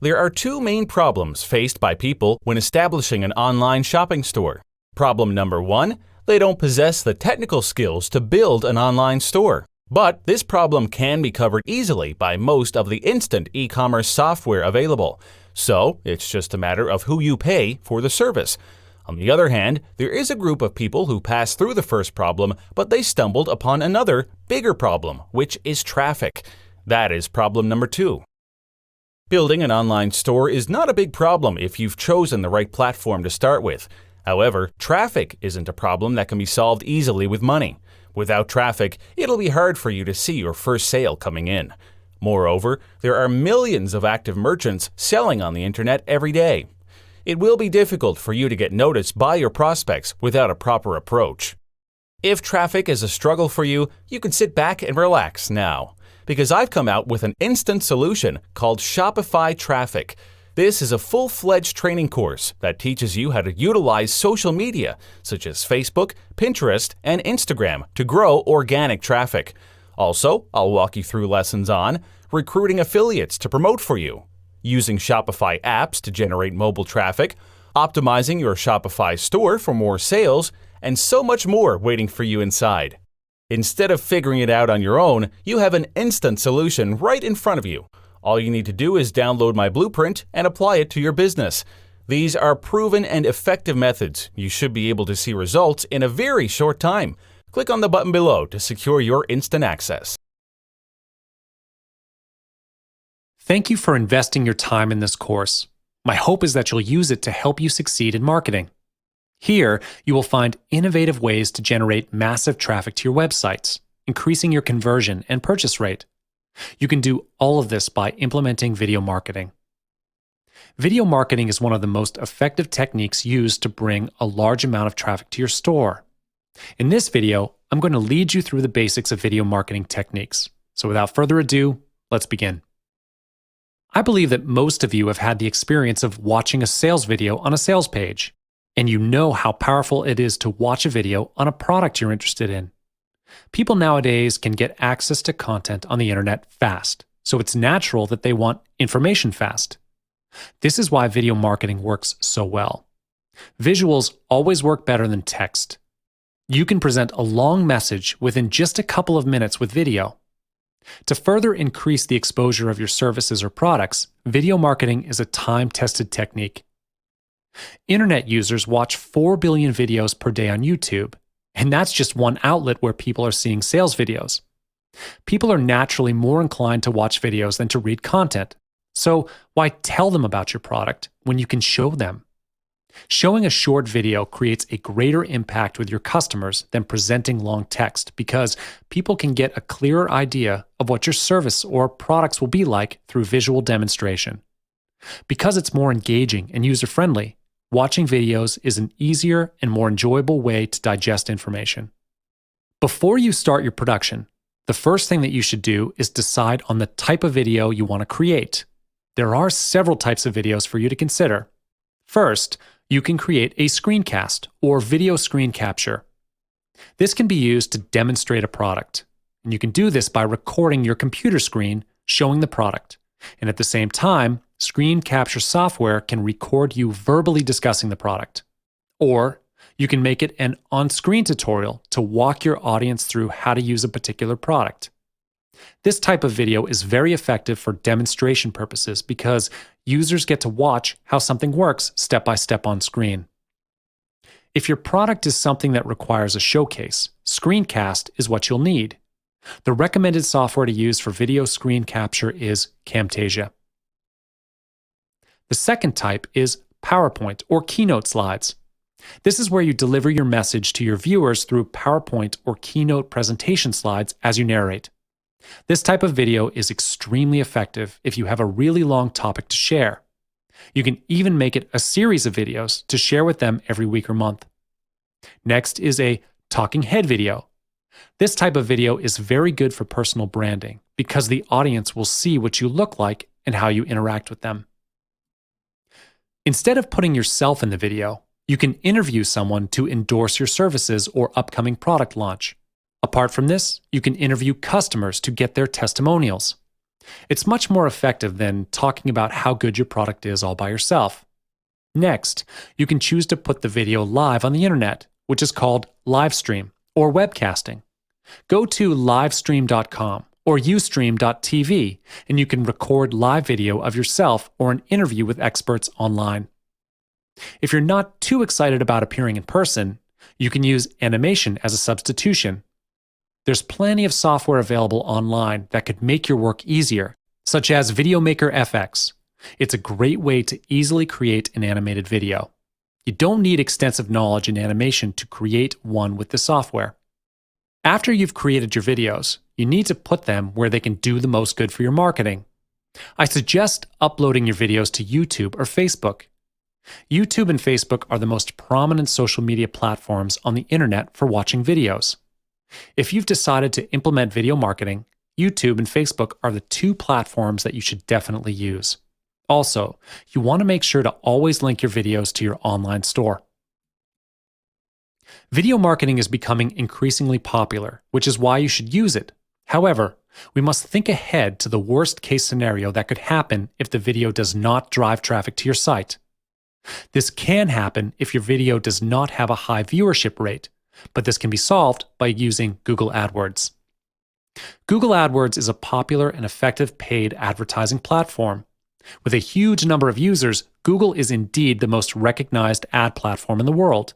There are two main problems faced by people when establishing an online shopping store. Problem number one, they don't possess the technical skills to build an online store. But this problem can be covered easily by most of the instant e-commerce software available, so it's just a matter of who you pay for the service. On the other hand, there is a group of people who passed through the first problem, but they stumbled upon another, bigger problem, which is traffic. That is problem number two. Building an online store is not a big problem if you've chosen the right platform to start with. However, traffic isn't a problem that can be solved easily with money. Without traffic, it'll be hard for you to see your first sale coming in. Moreover, there are millions of active merchants selling on the internet every day. It will be difficult for you to get noticed by your prospects without a proper approach. If traffic is a struggle for you, you can sit back and relax now, because I've come out with an instant solution called Shopify Traffic. This is a full-fledged training course that teaches you how to utilize social media, such as Facebook, Pinterest, and Instagram, to grow organic traffic. Also, I'll walk you through lessons on recruiting affiliates to promote for you, using Shopify apps to generate mobile traffic, optimizing your Shopify store for more sales, and so much more waiting for you inside. Instead of figuring it out on your own, you have an instant solution right in front of you. All you need to do is download my blueprint and apply it to your business. These are proven and effective methods. You should be able to see results in a very short time. Click on the button below to secure your instant access. Thank you for investing your time in this course. My hope is that you'll use it to help you succeed in marketing. Here, you will find innovative ways to generate massive traffic to your websites, increasing your conversion and purchase rate. You can do all of this by implementing video marketing. Video marketing is one of the most effective techniques used to bring a large amount of traffic to your store. In this video, I'm going to lead you through the basics of video marketing techniques. So without further ado, let's begin. I believe that most of you have had the experience of watching a sales video on a sales page, and you know how powerful it is to watch a video on a product you're interested in. People nowadays can get access to content on the internet fast, so it's natural that they want information fast. This is why video marketing works so well. Visuals always work better than text. You can present a long message within just a couple of minutes with video. To further increase the exposure of your services or products, video marketing is a time-tested technique. Internet users watch 4 billion videos per day on YouTube, and that's just one outlet where people are seeing sales videos. People are naturally more inclined to watch videos than to read content. So why tell them about your product when you can show them? Showing a short video creates a greater impact with your customers than presenting long text because people can get a clearer idea of what your service or products will be like through visual demonstration. Because it's more engaging and user-friendly, watching videos is an easier and more enjoyable way to digest information. Before you start your production, the first thing that you should do is decide on the type of video you want to create. There are several types of videos for you to consider. First, you can create a screencast or video screen capture. This can be used to demonstrate a product, and you can do this by recording your computer screen showing the product. And at the same time, screen capture software can record you verbally discussing the product. Or you can make it an on-screen tutorial to walk your audience through how to use a particular product. This type of video is very effective for demonstration purposes because users get to watch how something works step by step on screen. If your product is something that requires a showcase, screencast is what you'll need. The recommended software to use for video screen capture is Camtasia. The second type is PowerPoint or Keynote slides. This is where you deliver your message to your viewers through PowerPoint or Keynote presentation slides as you narrate. This type of video is extremely effective if you have a really long topic to share. You can even make it a series of videos to share with them every week or month. Next is a talking head video. This type of video is very good for personal branding because the audience will see what you look like and how you interact with them. Instead of putting yourself in the video, you can interview someone to endorse your services or upcoming product launch. Apart from this, you can interview customers to get their testimonials. It's much more effective than talking about how good your product is all by yourself. Next, you can choose to put the video live on the internet, which is called live stream or webcasting. Go to livestream.com or ustream.tv and you can record live video of yourself or an interview with experts online. If you're not too excited about appearing in person, you can use animation as a substitution. There's plenty of software available online that could make your work easier, such as VideoMaker FX. It's a great way to easily create an animated video. You don't need extensive knowledge in animation to create one with the software. After you've created your videos, you need to put them where they can do the most good for your marketing. I suggest uploading your videos to YouTube or Facebook. YouTube and Facebook are the most prominent social media platforms on the internet for watching videos. If you've decided to implement video marketing, YouTube and Facebook are the two platforms that you should definitely use. Also, you want to make sure to always link your videos to your online store. Video marketing is becoming increasingly popular, which is why you should use it. However, we must think ahead to the worst case scenario that could happen if the video does not drive traffic to your site. This can happen if your video does not have a high viewership rate, but this can be solved by using Google AdWords. Google AdWords is a popular and effective paid advertising platform. With a huge number of users, Google is indeed the most recognized ad platform in the world.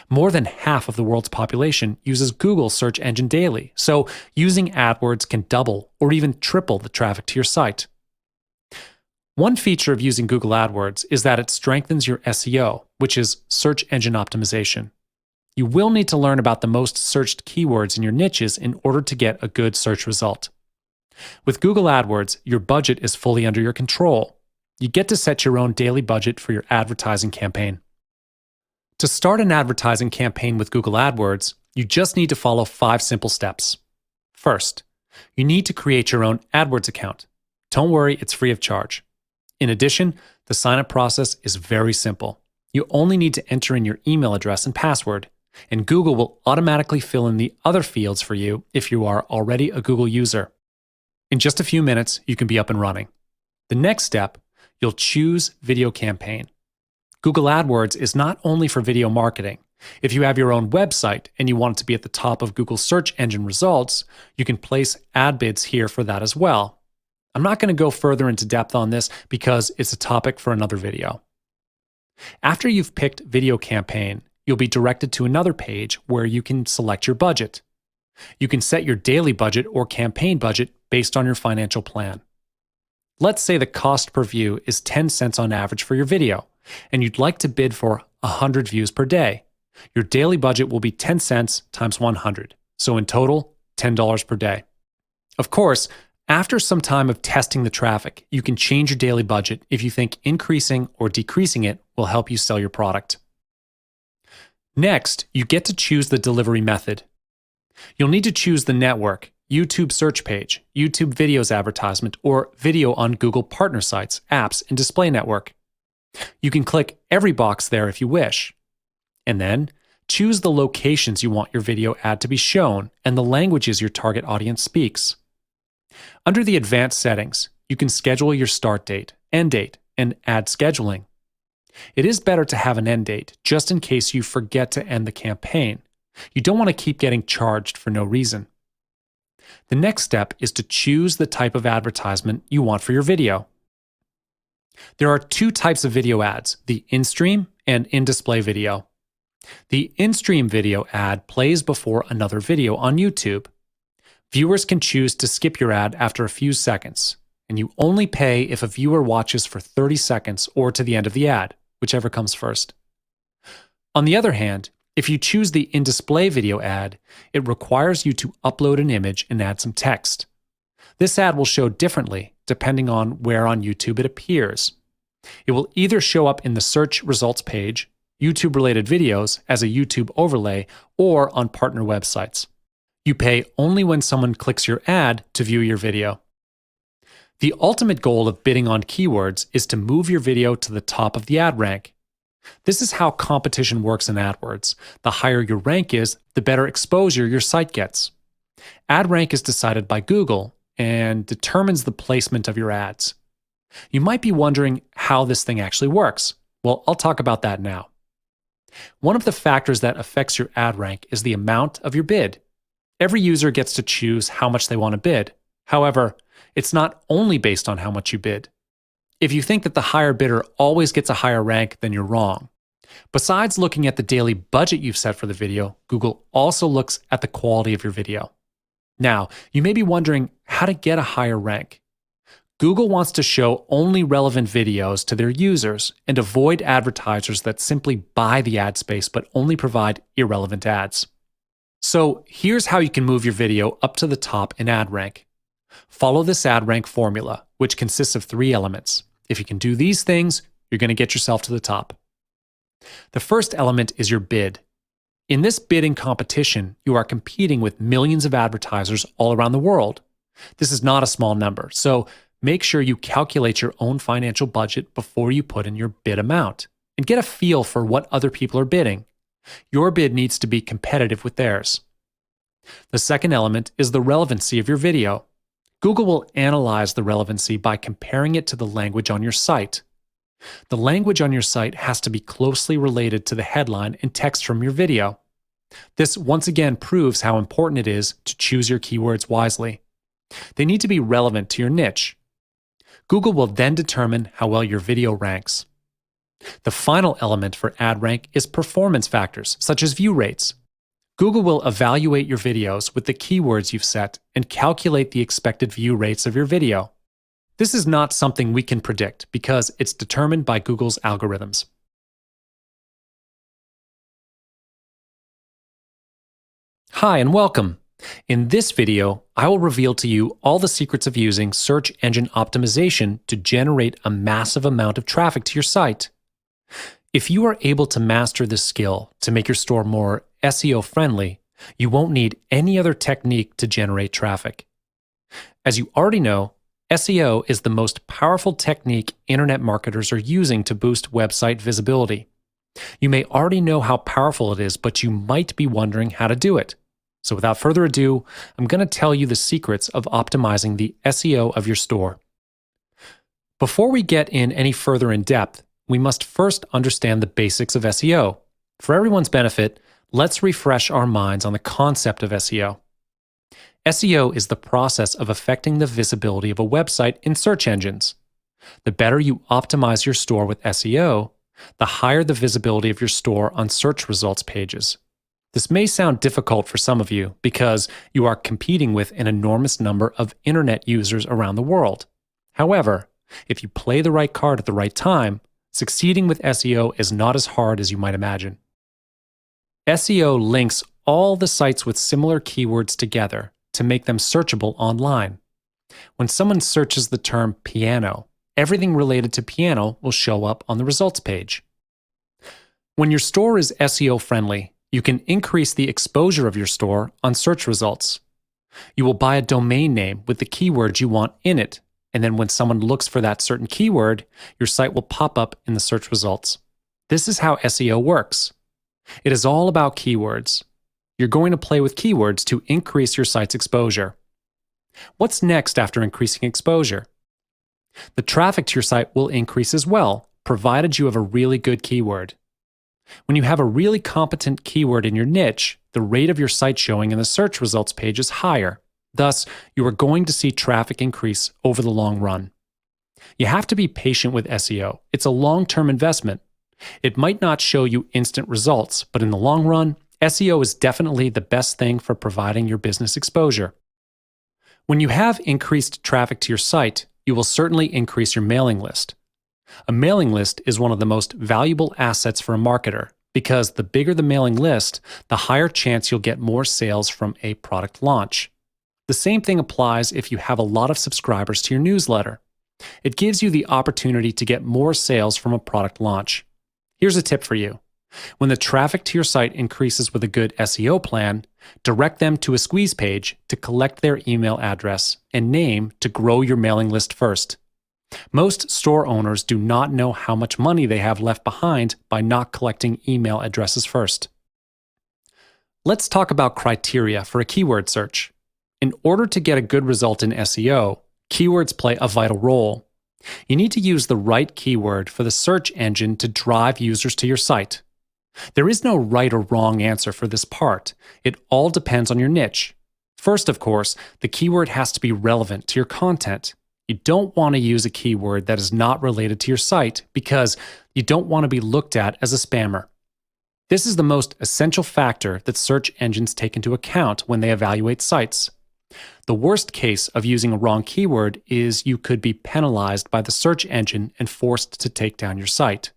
More than half of the world's population uses Google search engine daily, so using AdWords can double or even triple the traffic to your site. One feature of using Google AdWords is that it strengthens your SEO, which is search engine optimization. You will need to learn about the most searched keywords in your niches in order to get a good search result. With Google AdWords, your budget is fully under your control. You get to set your own daily budget for your advertising campaign. To start an advertising campaign with Google AdWords, you just need to follow 5 simple steps. First, you need to create your own AdWords account. Don't worry, it's free of charge. In addition, the sign-up process is very simple. You only need to enter in your email address and password, and Google will automatically fill in the other fields for you if you are already a Google user. In just a few minutes, you can be up and running. The next step, you'll choose Video Campaign. Google AdWords is not only for video marketing. If you have your own website and you want it to be at the top of Google search engine results, you can place ad bids here for that as well. I'm not going to go further into depth on this because it's a topic for another video. After you've picked Video Campaign, you'll be directed to another page where you can select your budget. You can set your daily budget or campaign budget based on your financial plan. Let's say the cost per view is 10 cents on average for your video, and you'd like to bid for 100 views per day. Your daily budget will be 10 cents times 100, so in total, $10 per day. Of course, after some time of testing the traffic, you can change your daily budget if you think increasing or decreasing it will help you sell your product. Next, you get to choose the delivery method. You'll need to choose the network, YouTube search page, YouTube videos advertisement, or video on Google partner sites, apps, and display network. You can click every box there if you wish. And then, choose the locations you want your video ad to be shown and the languages your target audience speaks. Under the advanced settings, you can schedule your start date, end date, and ad scheduling. It is better to have an end date just in case you forget to end the campaign. You don't want to keep getting charged for no reason. The next step is to choose the type of advertisement you want for your video. There are 2 types of video ads, the in-stream and in-display video. The in-stream video ad plays before another video on YouTube. Viewers can choose to skip your ad after a few seconds, and you only pay if a viewer watches for 30 seconds or to the end of the ad, whichever comes first. On the other hand, if you choose the in-display video ad, it requires you to upload an image and add some text. This ad will show differently depending on where on YouTube it appears. It will either show up in the search results page, YouTube-related videos as a YouTube overlay, or on partner websites. You pay only when someone clicks your ad to view your video. The ultimate goal of bidding on keywords is to move your video to the top of the ad rank. This is how competition works in AdWords. The higher your rank is, the better exposure your site gets. Ad rank is decided by Google, and determines the placement of your ads. You might be wondering how this thing actually works. Well, I'll talk about that now. One of the factors that affects your ad rank is the amount of your bid. Every user gets to choose how much they want to bid. However, it's not only based on how much you bid. If you think that the higher bidder always gets a higher rank, then you're wrong. Besides looking at the daily budget you've set for the video, Google also looks at the quality of your video. Now, you may be wondering how to get a higher rank. Google wants to show only relevant videos to their users and avoid advertisers that simply buy the ad space but only provide irrelevant ads. So here's how you can move your video up to the top in ad rank. Follow this ad rank formula, which consists of 3 elements. If you can do these things, you're going to get yourself to the top. The first element is your bid. In this bidding competition, you are competing with millions of advertisers all around the world. This is not a small number, so make sure you calculate your own financial budget before you put in your bid amount and get a feel for what other people are bidding. Your bid needs to be competitive with theirs. The second element is the relevancy of your video. Google will analyze the relevancy by comparing it to the language on your site. The language on your site has to be closely related to the headline and text from your video. This once again proves how important it is to choose your keywords wisely. They need to be relevant to your niche. Google will then determine how well your video ranks. The final element for ad rank is performance factors, such as view rates. Google will evaluate your videos with the keywords you've set and calculate the expected view rates of your video. This is not something we can predict because it's determined by Google's algorithms. Hi and welcome. In this video, I will reveal to you all the secrets of using search engine optimization to generate a massive amount of traffic to your site. If you are able to master this skill to make your store more SEO friendly, you won't need any other technique to generate traffic. As you already know, SEO is the most powerful technique internet marketers are using to boost website visibility. You may already know how powerful it is, but you might be wondering how to do it. So without further ado, I'm going to tell you the secrets of optimizing the SEO of your store. Before we get in any further in depth, we must first understand the basics of SEO. For everyone's benefit, let's refresh our minds on the concept of SEO. SEO is the process of affecting the visibility of a website in search engines. The better you optimize your store with SEO, the higher the visibility of your store on search results pages. This may sound difficult for some of you because you are competing with an enormous number of internet users around the world. However, if you play the right card at the right time, succeeding with SEO is not as hard as you might imagine. SEO links all the sites with similar keywords together to make them searchable online. When someone searches the term piano, everything related to piano will show up on the results page. When your store is SEO friendly, you can increase the exposure of your store on search results. You will buy a domain name with the keywords you want in it, and then when someone looks for that certain keyword, your site will pop up in the search results. This is how SEO works. It is all about keywords. You're going to play with keywords to increase your site's exposure. What's next after increasing exposure? The traffic to your site will increase as well, provided you have a really good keyword. When you have a really competent keyword in your niche, the rate of your site showing in the search results page is higher. Thus, you are going to see traffic increase over the long run. You have to be patient with SEO. It's a long-term investment. It might not show you instant results, but in the long run, SEO is definitely the best thing for providing your business exposure. When you have increased traffic to your site, you will certainly increase your mailing list. A mailing list is one of the most valuable assets for a marketer because the bigger the mailing list, the higher chance you'll get more sales from a product launch. The same thing applies if you have a lot of subscribers to your newsletter. It gives you the opportunity to get more sales from a product launch. Here's a tip for you. When the traffic to your site increases with a good SEO plan, direct them to a squeeze page to collect their email address and name to grow your mailing list first. Most store owners do not know how much money they have left behind by not collecting email addresses first. Let's talk about criteria for a keyword search. In order to get a good result in SEO, keywords play a vital role. You need to use the right keyword for the search engine to drive users to your site. There is no right or wrong answer for this part. It all depends on your niche. First, of course, the keyword has to be relevant to your content. You don't want to use a keyword that is not related to your site because you don't want to be looked at as a spammer. This is the most essential factor that search engines take into account when they evaluate sites. The worst case of using a wrong keyword is you could be penalized by the search engine and forced to take down your site.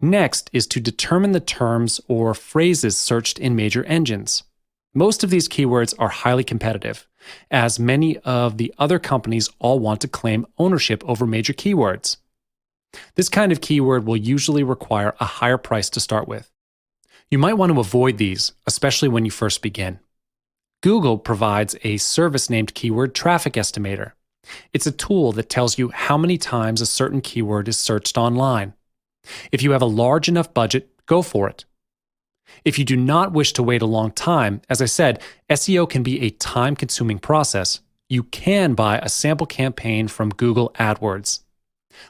Next is to determine the terms or phrases searched in major engines. Most of these keywords are highly competitive, as many of the other companies all want to claim ownership over major keywords. This kind of keyword will usually require a higher price to start with. You might want to avoid these, especially when you first begin. Google provides a service named Keyword Traffic Estimator. It's a tool that tells you how many times a certain keyword is searched online. If you have a large enough budget, go for it. If you do not wish to wait a long time, as I said, SEO can be a time-consuming process. You can buy a sample campaign from Google AdWords.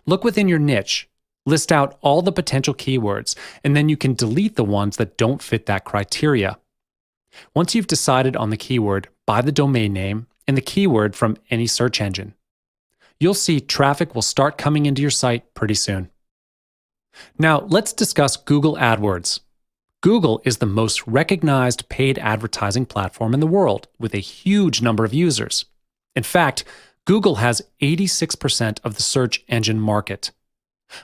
Look within your niche, list out all the potential keywords, and then you can delete the ones that don't fit that criteria. Once you've decided on the keyword, buy the domain name and the keyword from any search engine. You'll see traffic will start coming into your site pretty soon. Now, let's discuss Google AdWords. Google is the most recognized paid advertising platform in the world, with a huge number of users. In fact, Google has 86% of the search engine market.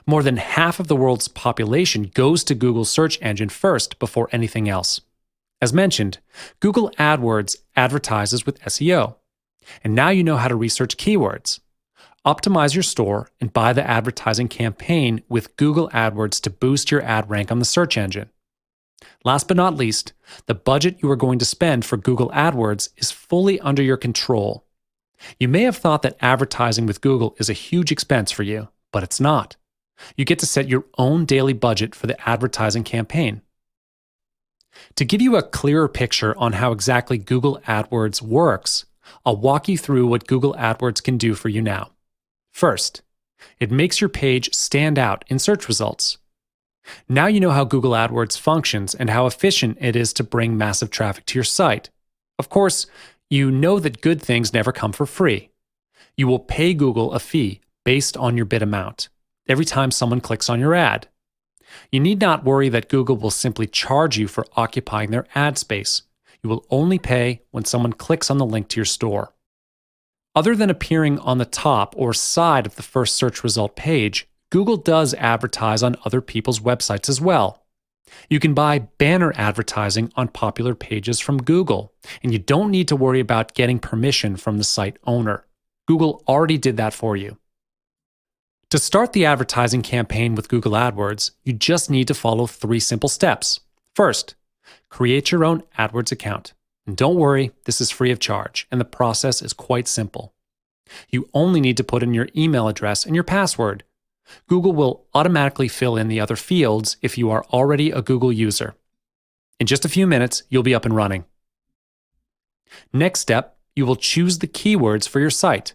More than half of the world's population goes to Google's search engine first before anything else. As mentioned, Google AdWords advertises with SEO. And now you know how to research keywords. Optimize your store and buy the advertising campaign with Google AdWords to boost your ad rank on the search engine. Last but not least, the budget you are going to spend for Google AdWords is fully under your control. You may have thought that advertising with Google is a huge expense for you, but it's not. You get to set your own daily budget for the advertising campaign. To give you a clearer picture on how exactly Google AdWords works, I'll walk you through what Google AdWords can do for you now. First, it makes your page stand out in search results. Now you know how Google AdWords functions and how efficient it is to bring massive traffic to your site. Of course, you know that good things never come for free. You will pay Google a fee based on your bid amount every time someone clicks on your ad. You need not worry that Google will simply charge you for occupying their ad space. You will only pay when someone clicks on the link to your store. Other than appearing on the top or side of the first search result page, Google does advertise on other people's websites as well. You can buy banner advertising on popular pages from Google, and you don't need to worry about getting permission from the site owner. Google already did that for you. To start the advertising campaign with Google AdWords, you just need to follow 3 simple steps. First, create your own AdWords account. And don't worry, this is free of charge, and the process is quite simple. You only need to put in your email address and your password. Google will automatically fill in the other fields if you are already a Google user. In just a few minutes, you'll be up and running. Next step, you will choose the keywords for your site.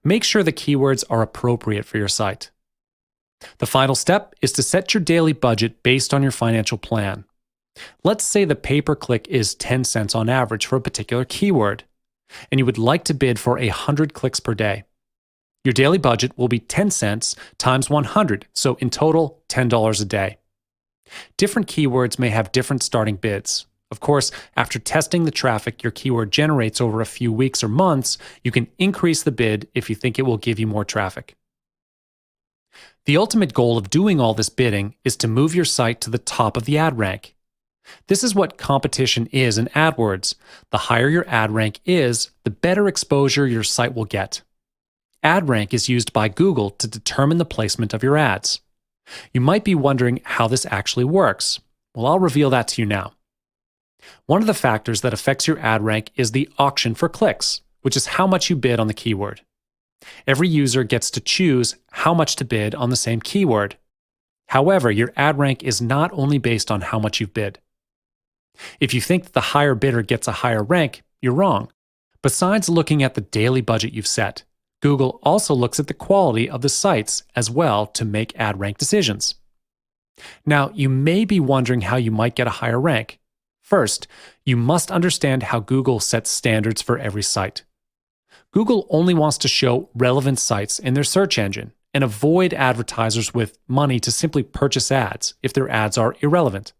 Make sure the keywords are appropriate for your site. The final step is to set your daily budget based on your financial plan. Let's say the pay-per-click is 10 cents on average for a particular keyword, and you would like to bid for 100 clicks per day. Your daily budget will be 10 cents times 100, so in total, $10 a day. Different keywords may have different starting bids. Of course, after testing the traffic your keyword generates over a few weeks or months, you can increase the bid if you think it will give you more traffic. The ultimate goal of doing all this bidding is to move your site to the top of the ad rank. This is what competition is in AdWords. The higher your ad rank is, the better exposure your site will get. Ad rank is used by Google to determine the placement of your ads. You might be wondering how this actually works. Well, I'll reveal that to you now. One of the factors that affects your ad rank is the auction for clicks, which is how much you bid on the keyword. Every user gets to choose how much to bid on the same keyword. However, your ad rank is not only based on how much you've bid. If you think that the higher bidder gets a higher rank, you're wrong. Besides looking at the daily budget you've set, Google also looks at the quality of the sites as well to make ad rank decisions. Now, you may be wondering how you might get a higher rank. First, you must understand how Google sets standards for every site. Google only wants to show relevant sites in their search engine and avoid advertisers with money to simply purchase ads if their ads are irrelevant.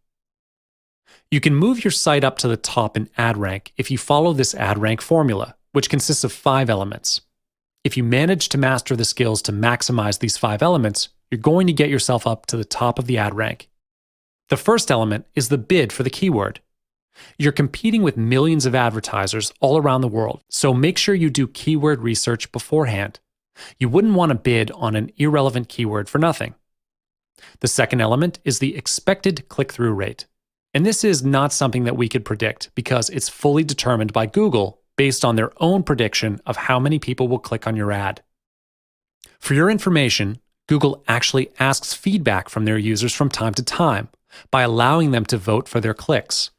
You can move your site up to the top in ad rank if you follow this ad rank formula, which consists of 5 elements. If you manage to master the skills to maximize these 5 elements, you're going to get yourself up to the top of the ad rank. The first element is the bid for the keyword. You're competing with millions of advertisers all around the world, so make sure you do keyword research beforehand. You wouldn't want to bid on an irrelevant keyword for nothing. The second element is the expected click-through rate. And this is not something that we could predict because it's fully determined by Google based on their own prediction of how many people will click on your ad. For your information, Google actually asks feedback from their users from time to time by allowing them to vote for their clicks.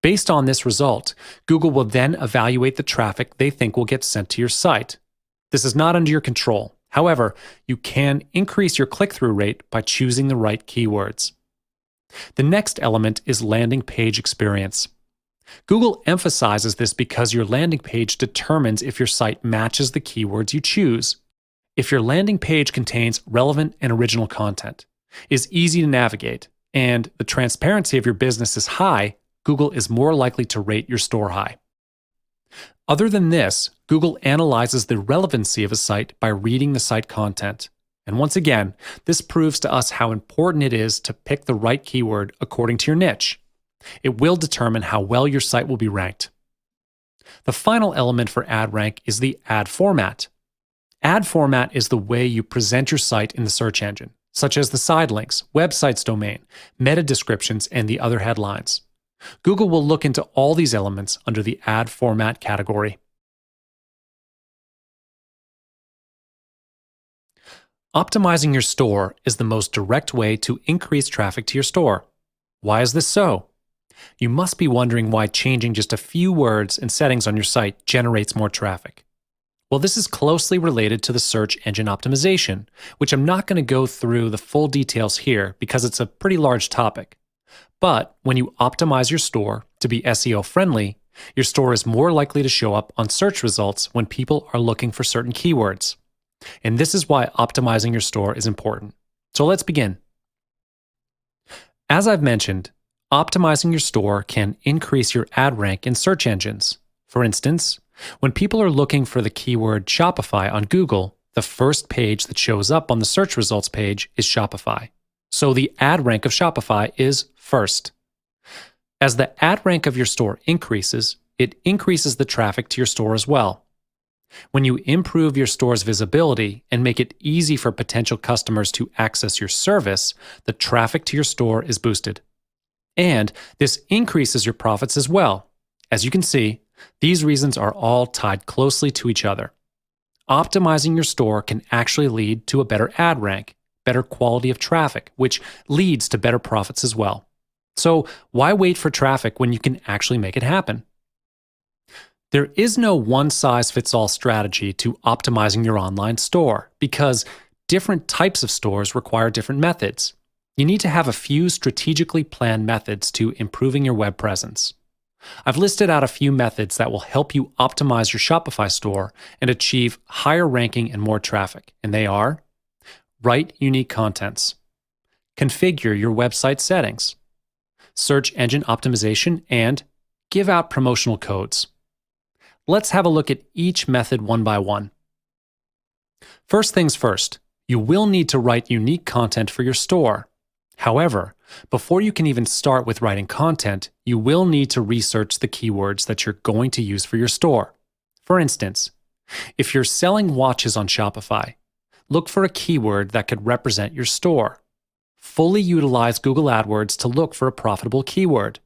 Based on this result, Google will then evaluate the traffic they think will get sent to your site. This is not under your control. However, you can increase your click-through rate by choosing the right keywords. The next element is landing page experience. Google emphasizes this because your landing page determines if your site matches the keywords you choose. If your landing page contains relevant and original content, is easy to navigate, and the transparency of your business is high, Google is more likely to rate your store high. Other than this, Google analyzes the relevancy of a site by reading the site content. And once again, this proves to us how important it is to pick the right keyword according to your niche. It will determine how well your site will be ranked. The final element for ad rank is the ad format. Ad format is the way you present your site in the search engine, such as the side links, website's domain, meta descriptions, and the other headlines. Google will look into all these elements under the ad format category. Optimizing your store is the most direct way to increase traffic to your store. Why is this so? You must be wondering why changing just a few words and settings on your site generates more traffic. Well, this is closely related to the search engine optimization, which I'm not going to go through the full details here because it's a pretty large topic. But when you optimize your store to be SEO friendly, your store is more likely to show up on search results when people are looking for certain keywords. And this is why optimizing your store is important. So let's begin. As I've mentioned, optimizing your store can increase your ad rank in search engines. For instance, when people are looking for the keyword Shopify on Google, the first page that shows up on the search results page is Shopify. So the ad rank of Shopify is first. As the ad rank of your store increases, it increases the traffic to your store as well. When you improve your store's visibility and make it easy for potential customers to access your service, the traffic to your store is boosted. And this increases your profits as well. As you can see, these reasons are all tied closely to each other. Optimizing your store can actually lead to a better ad rank, better quality of traffic, which leads to better profits as well. So why wait for traffic when you can actually make it happen? There is no one-size-fits-all strategy to optimizing your online store because different types of stores require different methods. You need to have a few strategically planned methods to improving your web presence. I've listed out a few methods that will help you optimize your Shopify store and achieve higher ranking and more traffic, and they are: write unique contents, configure your website settings, search engine optimization, and give out promotional codes. Let's have a look at each method one by one. First things first, you will need to write unique content for your store. However, before you can even start with writing content, you will need to research the keywords that you're going to use for your store. For instance, if you're selling watches on Shopify, look for a keyword that could represent your store. Fully utilize Google AdWords to look for a profitable keyword.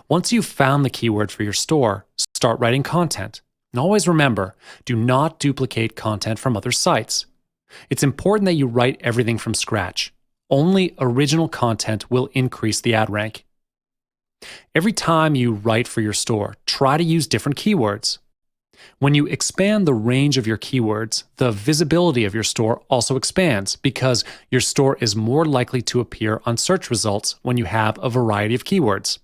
Once you've found the keyword for your store, start writing content. And always remember, do not duplicate content from other sites. It's important that you write everything from scratch. Only original content will increase the ad rank. Every time you write for your store, try to use different keywords. When you expand the range of your keywords, the visibility of your store also expands because your store is more likely to appear on search results when you have a variety of keywords.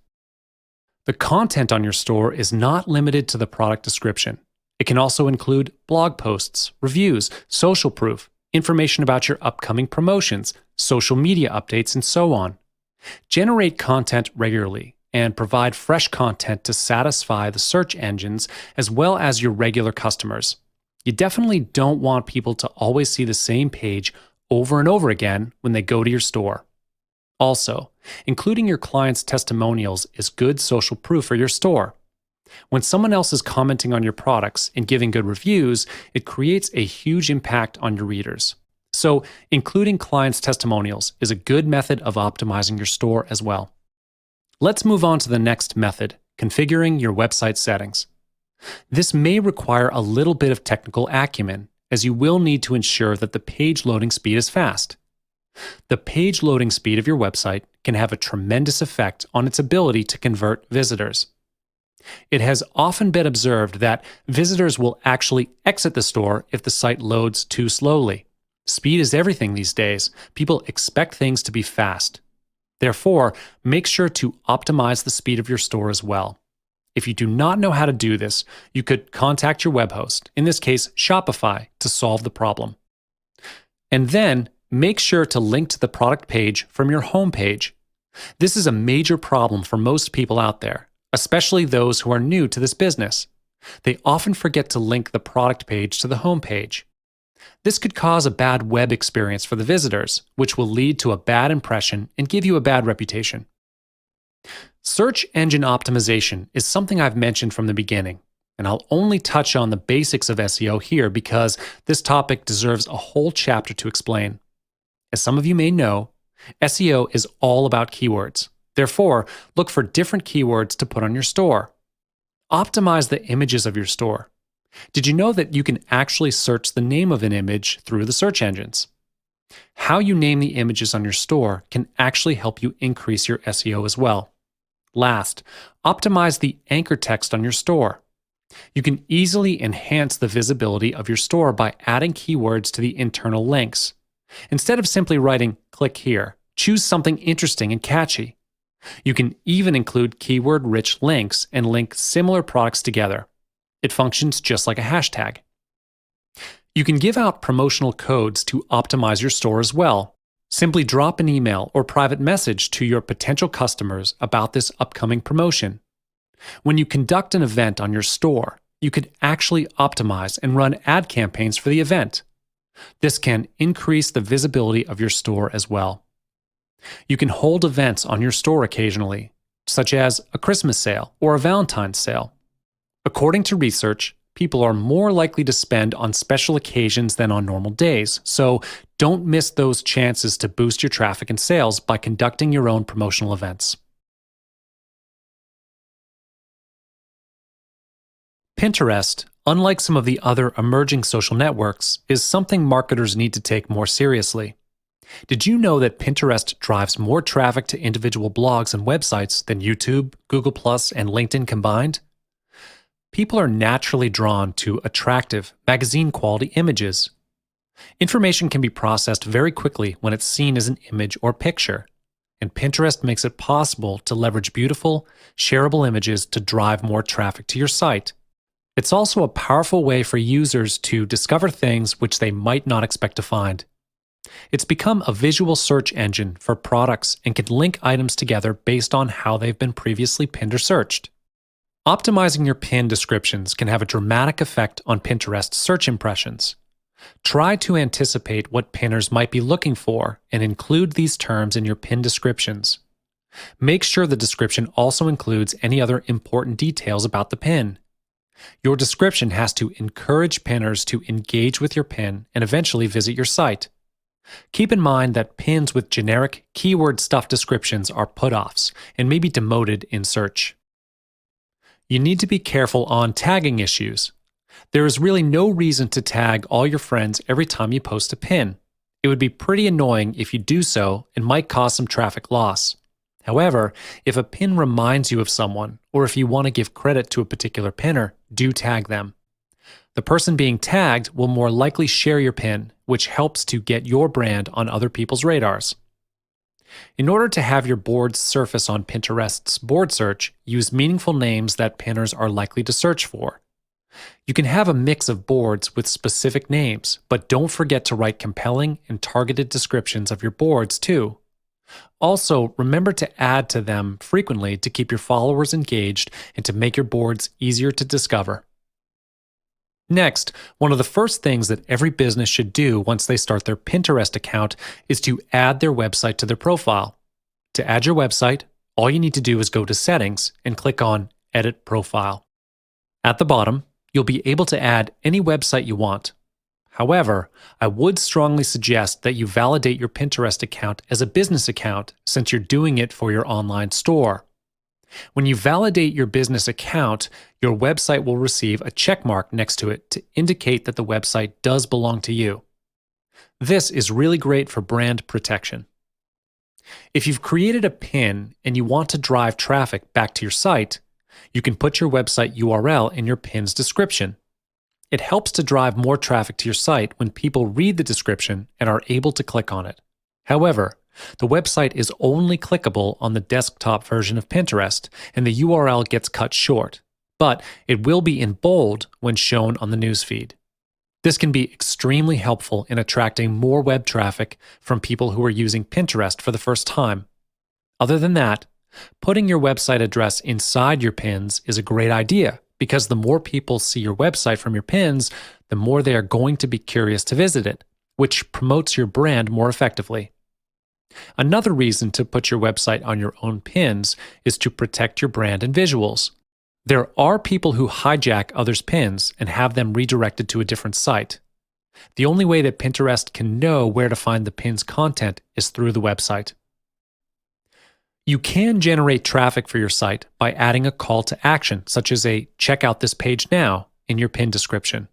The content on your store is not limited to the product description. It can also include blog posts, reviews, social proof, information about your upcoming promotions, social media updates, and so on. Generate content regularly and provide fresh content to satisfy the search engines as well as your regular customers. You definitely don't want people to always see the same page over and over again when they go to your store. Also, including your clients' testimonials is good social proof for your store. When someone else is commenting on your products and giving good reviews, it creates a huge impact on your readers. So, including clients' testimonials is a good method of optimizing your store as well. Let's move on to the next method, configuring your website settings. This may require a little bit of technical acumen, as you will need to ensure that the page loading speed is fast. The page loading speed of your website can have a tremendous effect on its ability to convert visitors. It has often been observed that visitors will actually exit the store if the site loads too slowly. Speed is everything these days. People expect things to be fast. Therefore, make sure to optimize the speed of your store as well. If you do not know how to do this, you could contact your web host, in this case Shopify, to solve the problem. And then, make sure to link to the product page from your home page. This is a major problem for most people out there, especially those who are new to this business. They often forget to link the product page to the home page. This could cause a bad web experience for the visitors, which will lead to a bad impression and give you a bad reputation. Search engine optimization is something I've mentioned from the beginning, and I'll only touch on the basics of SEO here because this topic deserves a whole chapter to explain. As some of you may know, SEO is all about keywords. Therefore, look for different keywords to put on your store. Optimize the images of your store. Did you know that you can actually search the name of an image through the search engines? How you name the images on your store can actually help you increase your SEO as well. Last, optimize the anchor text on your store. You can easily enhance the visibility of your store by adding keywords to the internal links. Instead of simply writing, "click here," choose something interesting and catchy. You can even include keyword-rich links and link similar products together. It functions just like a hashtag. You can give out promotional codes to optimize your store as well. Simply drop an email or private message to your potential customers about this upcoming promotion. When you conduct an event on your store, you could actually optimize and run ad campaigns for the event. This can increase the visibility of your store as well. You can hold events on your store occasionally, such as a Christmas sale or a Valentine's sale. According to research, people are more likely to spend on special occasions than on normal days, so don't miss those chances to boost your traffic and sales by conducting your own promotional events. Pinterest, unlike some of the other emerging social networks, is something marketers need to take more seriously. Did you know that Pinterest drives more traffic to individual blogs and websites than YouTube, Google+, and LinkedIn combined? People are naturally drawn to attractive, magazine-quality images. Information can be processed very quickly when it's seen as an image or picture, and Pinterest makes it possible to leverage beautiful, shareable images to drive more traffic to your site. It's also a powerful way for users to discover things which they might not expect to find. It's become a visual search engine for products and can link items together based on how they've been previously pinned or searched. Optimizing your pin descriptions can have a dramatic effect on Pinterest search impressions. Try to anticipate what pinners might be looking for and include these terms in your pin descriptions. Make sure the description also includes any other important details about the pin. Your description has to encourage pinners to engage with your pin and eventually visit your site. Keep in mind that pins with generic, keyword-stuffed descriptions are put-offs and may be demoted in search. You need to be careful on tagging issues. There is really no reason to tag all your friends every time you post a pin. It would be pretty annoying if you do so and might cause some traffic loss. However, if a pin reminds you of someone, or if you want to give credit to a particular pinner, do tag them. The person being tagged will more likely share your pin, which helps to get your brand on other people's radars. In order to have your boards surface on Pinterest's board search, use meaningful names that pinners are likely to search for. You can have a mix of boards with specific names, but don't forget to write compelling and targeted descriptions of your boards too. Also, remember to add to them frequently to keep your followers engaged and to make your boards easier to discover. Next, one of the first things that every business should do once they start their Pinterest account is to add their website to their profile. To add your website, all you need to do is go to Settings and click on Edit Profile. At the bottom, you'll be able to add any website you want. However, I would strongly suggest that you validate your Pinterest account as a business account since you're doing it for your online store. When you validate your business account, your website will receive a check mark next to it to indicate that the website does belong to you. This is really great for brand protection. If you've created a pin and you want to drive traffic back to your site, you can put your website URL in your pin's description. It helps to drive more traffic to your site when people read the description and are able to click on it. However, the website is only clickable on the desktop version of Pinterest, and the URL gets cut short, but it will be in bold when shown on the newsfeed. This can be extremely helpful in attracting more web traffic from people who are using Pinterest for the first time. Other than that, putting your website address inside your pins is a great idea because the more people see your website from your pins, the more they are going to be curious to visit it, which promotes your brand more effectively. Another reason to put your website on your own pins is to protect your brand and visuals. There are people who hijack others' pins and have them redirected to a different site. The only way that Pinterest can know where to find the pin's content is through the website. You can generate traffic for your site by adding a call to action, such as a "check out this page now" in your pin description.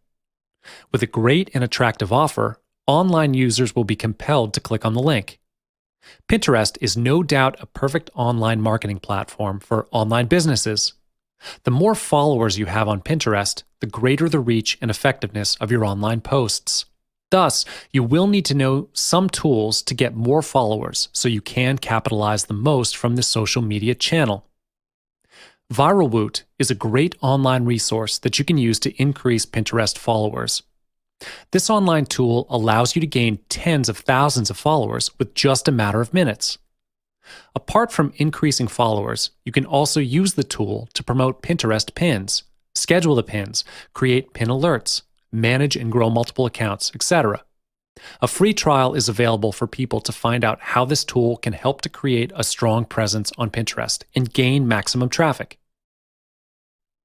With a great and attractive offer, online users will be compelled to click on the link. Pinterest is no doubt a perfect online marketing platform for online businesses. The more followers you have on Pinterest, the greater the reach and effectiveness of your online posts. Thus, you will need to know some tools to get more followers so you can capitalize the most from this social media channel. ViralWoot is a great online resource that you can use to increase Pinterest followers. This online tool allows you to gain tens of thousands of followers with just a matter of minutes. Apart from increasing followers, you can also use the tool to promote Pinterest pins, schedule the pins, create pin alerts, manage and grow multiple accounts, etc. A free trial is available for people to find out how this tool can help to create a strong presence on Pinterest and gain maximum traffic.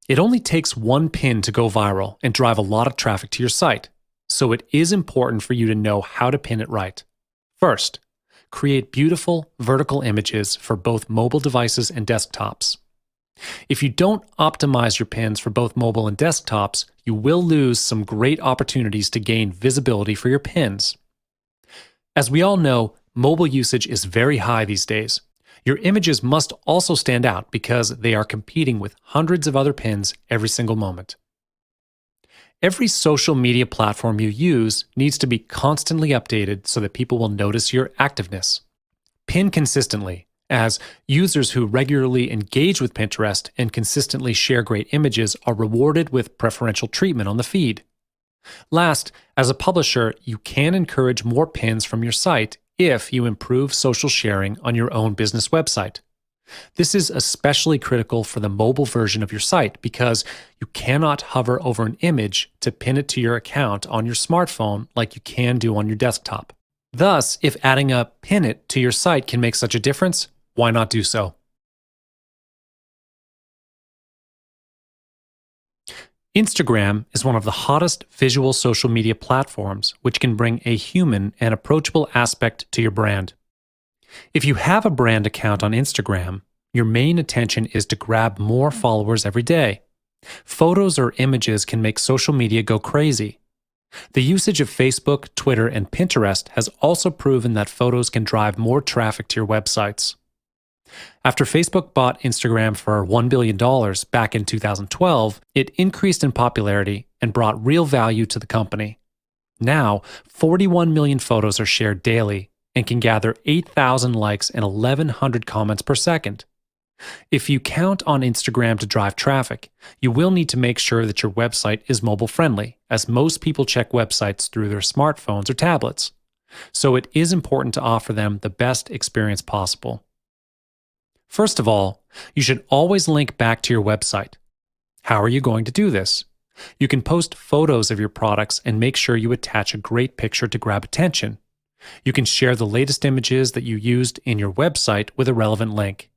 It only takes one pin to go viral and drive a lot of traffic to your site, so it is important for you to know how to pin it right. First, create beautiful vertical images for both mobile devices and desktops. If you don't optimize your pins for both mobile and desktops, you will lose some great opportunities to gain visibility for your pins. As we all know, mobile usage is very high these days. Your images must also stand out because they are competing with hundreds of other pins every single moment. Every social media platform you use needs to be constantly updated so that people will notice your activeness. Pin consistently, as users who regularly engage with Pinterest and consistently share great images are rewarded with preferential treatment on the feed. Last, as a publisher, you can encourage more pins from your site if you improve social sharing on your own business website. This is especially critical for the mobile version of your site because you cannot hover over an image to pin it to your account on your smartphone like you can do on your desktop. Thus, if adding a pin it to your site can make such a difference, why not do so? Instagram is one of the hottest visual social media platforms, which can bring a human and approachable aspect to your brand. If you have a brand account on Instagram, your main attention is to grab more followers every day. Photos or images can make social media go crazy. The usage of Facebook, Twitter, and Pinterest has also proven that photos can drive more traffic to your websites. After Facebook bought Instagram for $1 billion back in 2012, it increased in popularity and brought real value to the company. Now, 41 million photos are shared daily and can gather 8,000 likes and 1,100 comments per second. If you count on Instagram to drive traffic, you will need to make sure that your website is mobile friendly, as most people check websites through their smartphones or tablets. So it is important to offer them the best experience possible. First of all, you should always link back to your website. How are you going to do this? You can post photos of your products and make sure you attach a great picture to grab attention. You can share the latest images that you used in your website with a relevant link.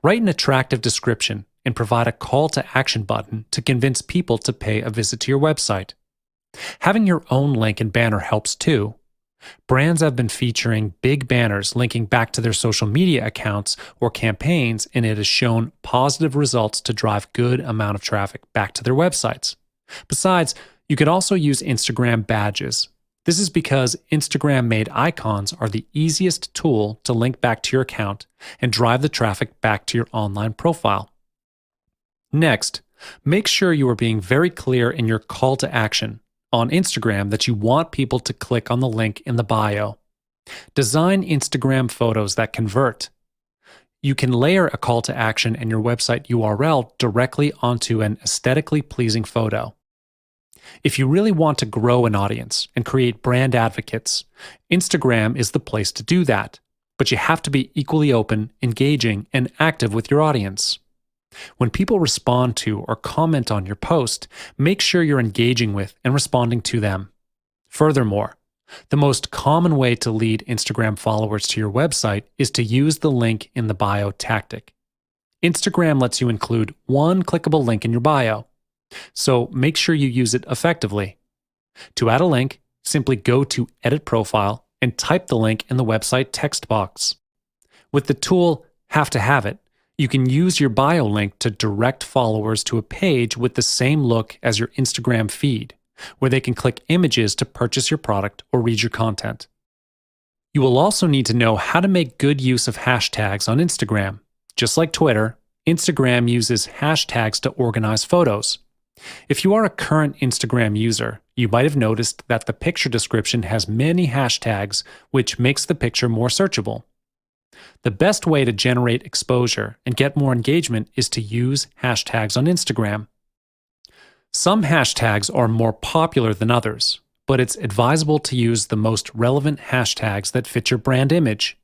Write an attractive description and provide a call to action button to convince people to pay a visit to your website. Having your own link and banner helps too. Brands have been featuring big banners linking back to their social media accounts or campaigns, and it has shown positive results to drive good amount of traffic back to their websites. Besides, you could also use Instagram badges. This is because Instagram-made icons are the easiest tool to link back to your account and drive the traffic back to your online profile. Next, make sure you are being very clear in your call to action on Instagram that you want people to click on the link in the bio. Design Instagram photos that convert. You can layer a call to action and your website URL directly onto an aesthetically pleasing photo. If you really want to grow an audience and create brand advocates, Instagram is the place to do that, but you have to be equally open, engaging, and active with your audience. When people respond to or comment on your post, make sure you're engaging with and responding to them. Furthermore, the most common way to lead Instagram followers to your website is to use the link in the bio tactic. Instagram lets you include one clickable link in your bio, so make sure you use it effectively. To add a link, simply go to Edit Profile and type the link in the website text box. With the tool Have to Have It, you can use your bio link to direct followers to a page with the same look as your Instagram feed, where they can click images to purchase your product or read your content. You will also need to know how to make good use of hashtags on Instagram. Just like Twitter, Instagram uses hashtags to organize photos. If you are a current Instagram user, you might have noticed that the picture description has many hashtags, which makes the picture more searchable. The best way to generate exposure and get more engagement is to use hashtags on Instagram. Some hashtags are more popular than others, but it's advisable to use the most relevant hashtags that fit your brand image.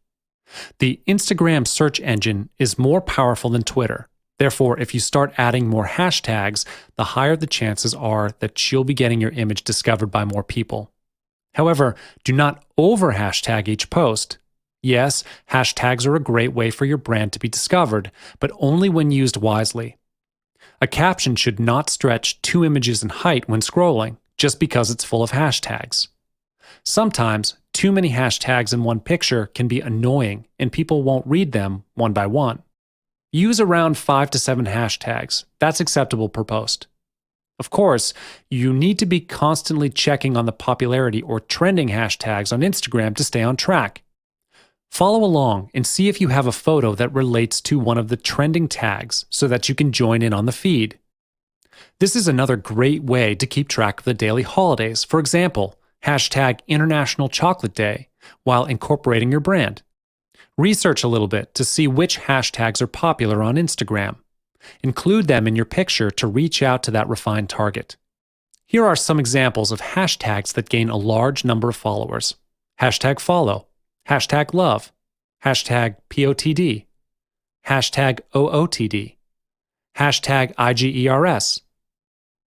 The Instagram search engine is more powerful than Twitter. Therefore, if you start adding more hashtags, the higher the chances are that you'll be getting your image discovered by more people. However, do not over-hashtag each post. Yes, hashtags are a great way for your brand to be discovered, but only when used wisely. A caption should not stretch 2 images in height when scrolling, just because it's full of hashtags. Sometimes, too many hashtags in one picture can be annoying, and people won't read them one by one. Use around 5 to 7 hashtags. That's acceptable per post. Of course, you need to be constantly checking on the popularity or trending hashtags on Instagram to stay on track. Follow along and see if you have a photo that relates to one of the trending tags so that you can join in on the feed. This is another great way to keep track of the daily holidays. For example, hashtag International Chocolate Day while incorporating your brand. Research a little bit to see which hashtags are popular on Instagram. Include them in your picture to reach out to that refined target. Here are some examples of hashtags that gain a large number of followers. Hashtag follow, hashtag love, hashtag POTD, hashtag OOTD, hashtag IGERS,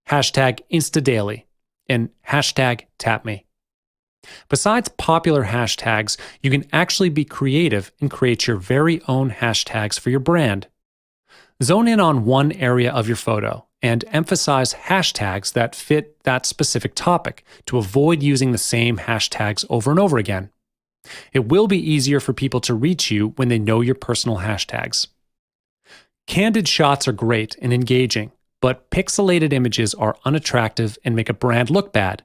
hashtag InstaDaily, and hashtag TapMe. Besides popular hashtags, you can actually be creative and create your very own hashtags for your brand. Zone in on one area of your photo and emphasize hashtags that fit that specific topic to avoid using the same hashtags over and over again. It will be easier for people to reach you when they know your personal hashtags. Candid shots are great and engaging, but pixelated images are unattractive and make a brand look bad.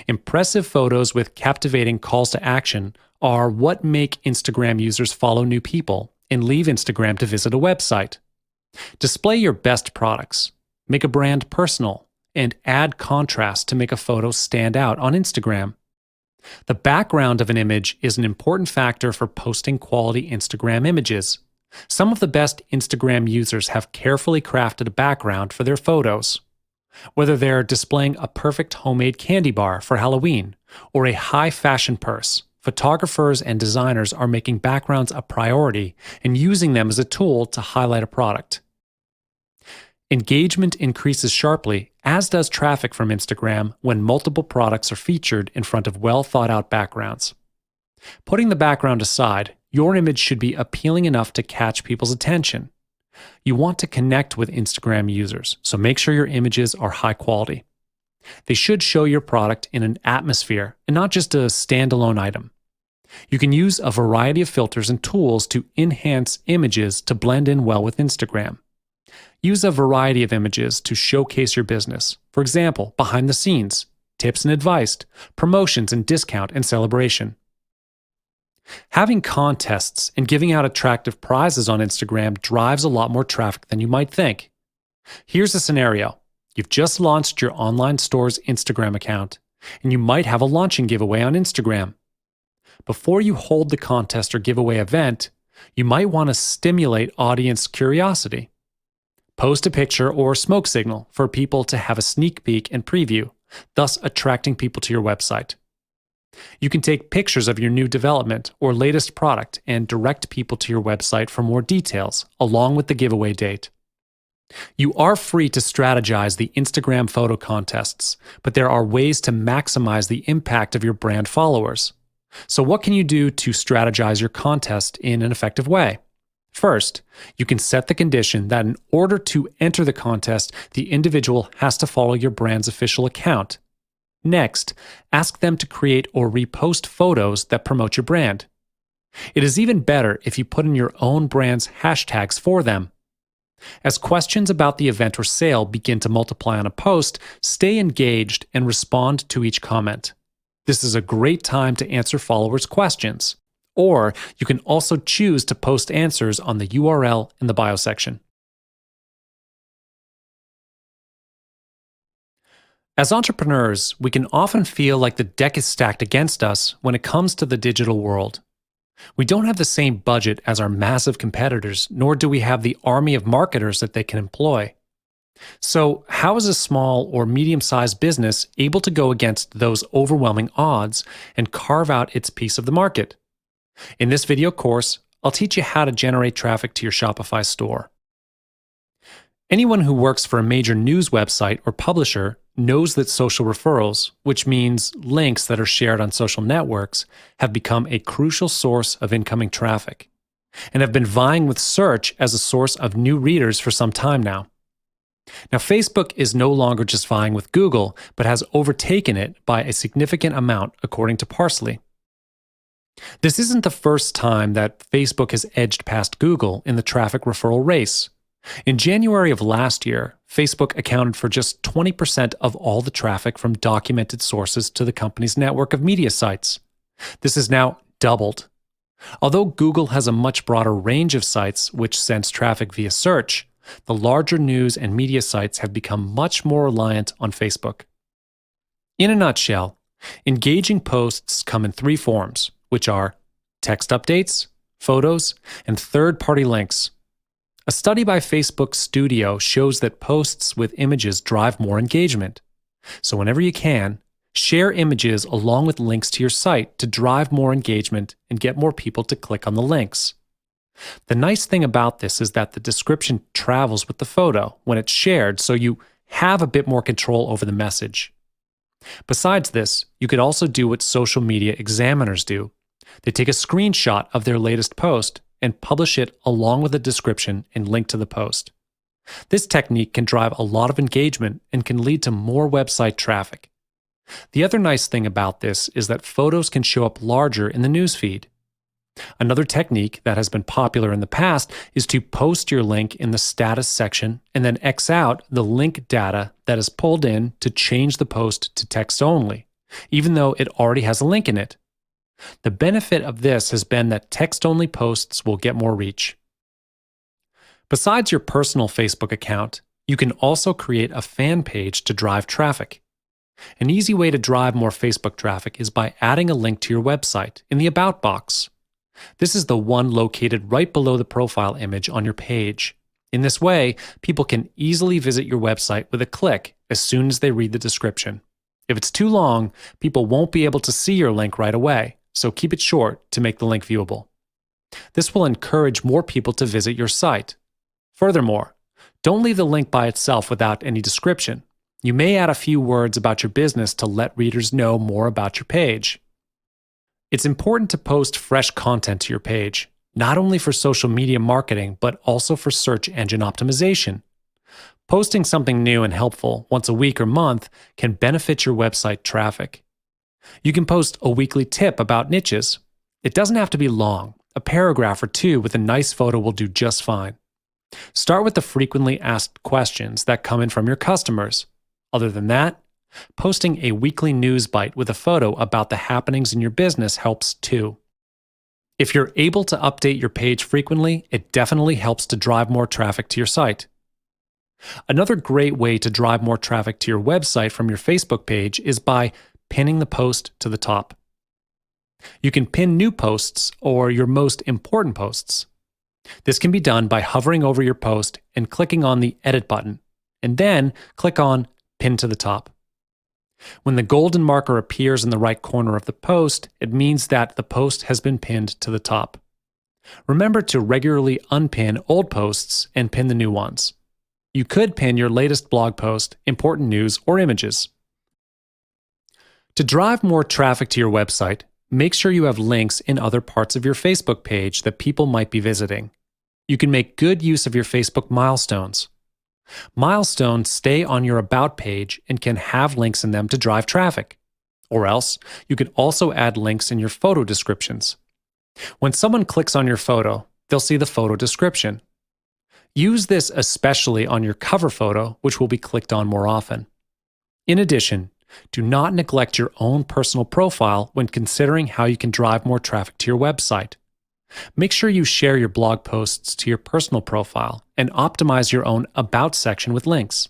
Impressive photos with captivating calls to action are what make Instagram users follow new people and leave Instagram to visit a website. Display your best products. Make a brand personal. and add contrast to make a photo stand out on Instagram. The background of an image is an important factor for posting quality Instagram images. Some of the best Instagram users have carefully crafted a background for their photos. Whether they're displaying a perfect homemade candy bar for Halloween or a high fashion purse, photographers and designers are making backgrounds a priority and using them as a tool to highlight a product. Engagement increases sharply, as does traffic from Instagram, when multiple products are featured in front of well-thought-out backgrounds. Putting the background aside, your image should be appealing enough to catch people's attention. You want to connect with Instagram users, so make sure your images are high quality. They should show your product in an atmosphere and not just a standalone item. You can use a variety of filters and tools to enhance images to blend in well with Instagram. Use a variety of images to showcase your business. For example, behind the scenes, tips and advice, promotions and discount and celebration. Having contests and giving out attractive prizes on Instagram drives a lot more traffic than you might think. Here's a scenario. You've just launched your online store's Instagram account, and you might have a launching giveaway on Instagram. Before you hold the contest or giveaway event, you might want to stimulate audience curiosity. Post a picture or smoke signal for people to have a sneak peek and preview, thus attracting people to your website. You can take pictures of your new development or latest product and direct people to your website for more details, along with the giveaway date. You are free to strategize the Instagram photo contests, but there are ways to maximize the impact of your brand followers. So what can you do to strategize your contest in an effective way? First, you can set the condition that in order to enter the contest, the individual has to follow your brand's official account. Next, ask them to create or repost photos that promote your brand. It is even better if you put in your own brand's hashtags for them. As questions about the event or sale begin to multiply on a post, stay engaged and respond to each comment. This is a great time to answer followers' questions. Or you can also choose to post answers on the URL in the bio section. As entrepreneurs, we can often feel like the deck is stacked against us when it comes to the digital world. We don't have the same budget as our massive competitors, nor do we have the army of marketers that they can employ. So, how is a small or medium-sized business able to go against those overwhelming odds and carve out its piece of the market? In this video course, I'll teach you how to generate traffic to your Shopify store. Anyone who works for a major news website or publisher knows that social referrals, which means links that are shared on social networks, have become a crucial source of incoming traffic, and have been vying with search as a source of new readers for some time now. Now, Facebook is no longer just vying with Google, but has overtaken it by a significant amount, according to Parsley. This isn't the first time that Facebook has edged past Google in the traffic referral race. In January of last year, Facebook accounted for just 20% of all the traffic from documented sources to the company's network of media sites. This has now doubled. Although Google has a much broader range of sites which sends traffic via search, the larger news and media sites have become much more reliant on Facebook. In a nutshell, engaging posts come in three forms, which are text updates, photos, and third-party links. A study by Facebook Studio shows that posts with images drive more engagement. So whenever you can, share images along with links to your site to drive more engagement and get more people to click on the links. The nice thing about this is that the description travels with the photo when it's shared, so you have a bit more control over the message. Besides this, you could also do what social media examiners do. They take a screenshot of their latest post and publish it along with a description and link to the post. This technique can drive a lot of engagement and can lead to more website traffic. The other nice thing about this is that photos can show up larger in the newsfeed. Another technique that has been popular in the past is to post your link in the status section and then X out the link data that is pulled in to change the post to text only, even though it already has a link in it. The benefit of this has been that text-only posts will get more reach. Besides your personal Facebook account, You can also create a fan page to drive traffic. An easy way to drive more Facebook traffic is by adding a link to your website in the About box. This is the one located right below the profile image on your page. In this way, people can easily visit your website with a click as soon as they read the description. If it's too long, people won't be able to see your link right away, so keep it short to make the link viewable. This will encourage more people to visit your site. Furthermore, don't leave the link by itself without any description. You may add a few words about your business to let readers know more about your page. It's important to post fresh content to your page, not only for social media marketing, but also for search engine optimization. Posting something new and helpful once a week or month can benefit your website traffic. You can post a weekly tip about niches. It doesn't have to be long. A paragraph or two with a nice photo will do just fine. Start with the frequently asked questions that come in from your customers. Other than that, posting a weekly news bite with a photo about the happenings in your business helps too. If you're able to update your page frequently, it definitely helps to drive more traffic to your site. Another great way to drive more traffic to your website from your Facebook page is by pinning the post to the top. You can pin new posts or your most important posts. This can be done by hovering over your post and clicking on the Edit button, and then click on Pin to the top. When the golden marker appears in the right corner of the post, it means that the post has been pinned to the top. Remember to regularly unpin old posts and pin the new ones. You could pin your latest blog post, important news, or images. To drive more traffic to your website, make sure you have links in other parts of your Facebook page that people might be visiting. You can make good use of your Facebook milestones. Milestones stay on your About page and can have links in them to drive traffic. Or else, you can also add links in your photo descriptions. When someone clicks on your photo, they'll see the photo description. Use this especially on your cover photo, which will be clicked on more often. In addition, do not neglect your own personal profile when considering how you can drive more traffic to your website. Make sure you share your blog posts to your personal profile and optimize your own About section with links.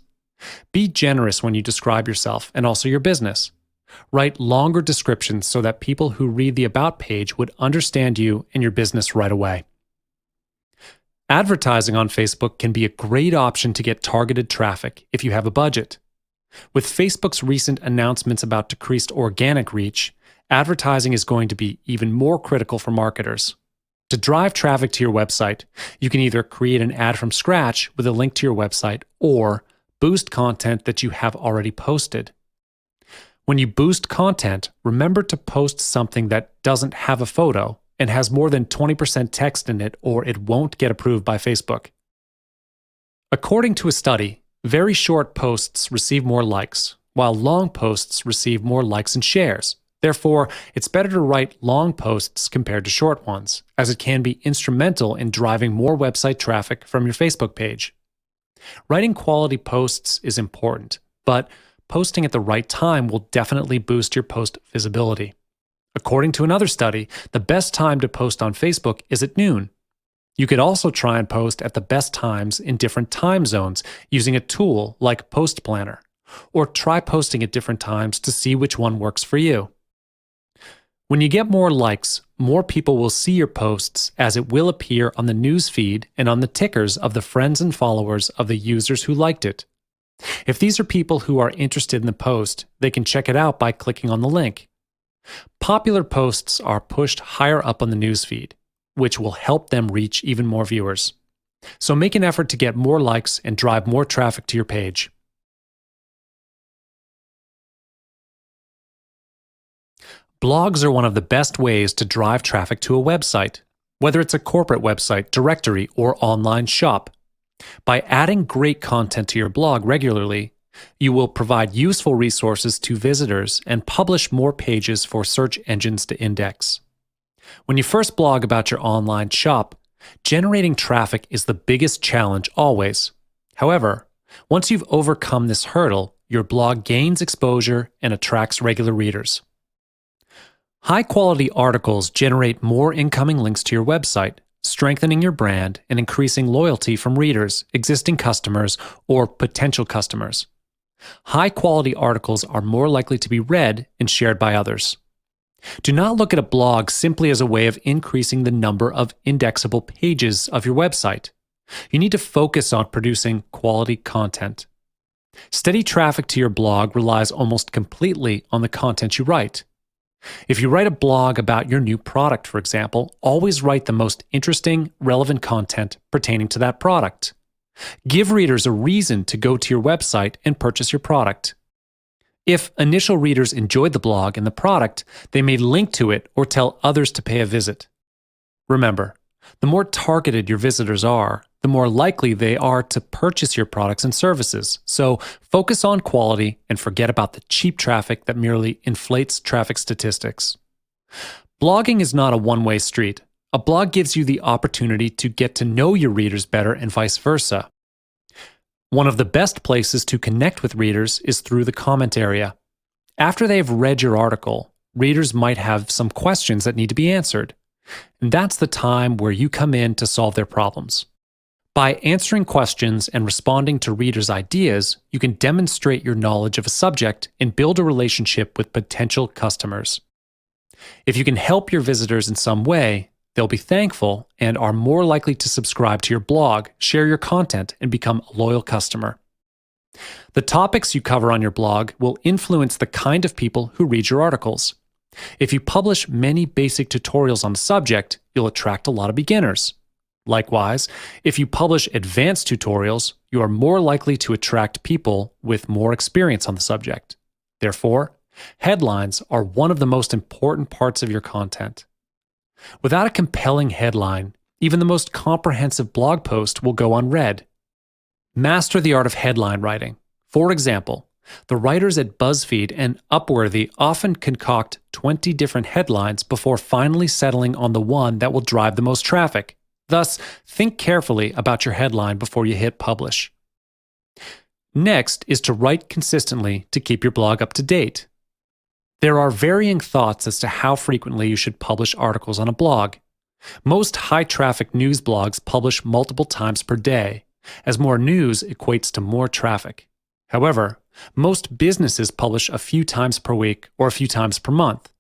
Be generous when you describe yourself and also your business. Write longer descriptions so that people who read the About page would understand you and your business right away. Advertising on Facebook can be a great option to get targeted traffic if you have a budget. With Facebook's recent announcements about decreased organic reach, advertising is going to be even more critical for marketers. To drive traffic to your website, you can either create an ad from scratch with a link to your website or boost content that you have already posted. When you boost content, remember to post something that doesn't have a photo and has more than 20% text in it, or it won't get approved by Facebook. According to a study, very short posts receive more likes, while long posts receive more likes and shares. Therefore, it's better to write long posts compared to short ones, as it can be instrumental in driving more website traffic from your Facebook page. Writing quality posts is important, but posting at the right time will definitely boost your post visibility. According to another study, the best time to post on Facebook is at noon. You could also try and post at the best times in different time zones using a tool like Post Planner, or try posting at different times to see which one works for you. When you get more likes, more people will see your posts as it will appear on the news feed and on the tickers of the friends and followers of the users who liked it. If these are people who are interested in the post, they can check it out by clicking on the link. Popular posts are pushed higher up on the newsfeed, which will help them reach even more viewers. So make an effort to get more likes and drive more traffic to your page. Blogs are one of the best ways to drive traffic to a website, whether it's a corporate website, directory, or online shop. By adding great content to your blog regularly, you will provide useful resources to visitors and publish more pages for search engines to index. When you first blog about your online shop, generating traffic is the biggest challenge always. However, once you've overcome this hurdle, your blog gains exposure and attracts regular readers. High-quality articles generate more incoming links to your website, strengthening your brand and increasing loyalty from readers, existing customers, or potential customers. High-quality articles are more likely to be read and shared by others. Do not look at a blog simply as a way of increasing the number of indexable pages of your website. You need to focus on producing quality content. Steady traffic to your blog relies almost completely on the content you write. If you write a blog about your new product, for example, always write the most interesting, relevant content pertaining to that product. Give readers a reason to go to your website and purchase your product. If initial readers enjoyed the blog and the product, they may link to it or tell others to pay a visit. Remember, the more targeted your visitors are, the more likely they are to purchase your products and services. So focus on quality and forget about the cheap traffic that merely inflates traffic statistics. Blogging is not a one-way street. A blog gives you the opportunity to get to know your readers better and vice versa. One of the best places to connect with readers is through the comment area. After they have read your article, readers might have some questions that need to be answered. And that's the time where you come in to solve their problems. By answering questions and responding to readers' ideas, you can demonstrate your knowledge of a subject and build a relationship with potential customers. If you can help your visitors in some way, they'll be thankful and are more likely to subscribe to your blog, share your content, and become a loyal customer. The topics you cover on your blog will influence the kind of people who read your articles. If you publish many basic tutorials on the subject, you'll attract a lot of beginners. Likewise, if you publish advanced tutorials, you are more likely to attract people with more experience on the subject. Therefore, headlines are one of the most important parts of your content. Without a compelling headline, even the most comprehensive blog post will go unread. Master the art of headline writing. For example, the writers at BuzzFeed and Upworthy often concoct 20 different headlines before finally settling on the one that will drive the most traffic. Thus, think carefully about your headline before you hit publish. Next is to write consistently to keep your blog up to date. There are varying thoughts as to how frequently you should publish articles on a blog. Most high-traffic news blogs publish multiple times per day, as more news equates to more traffic. However, most businesses publish a few times per week or a few times per month.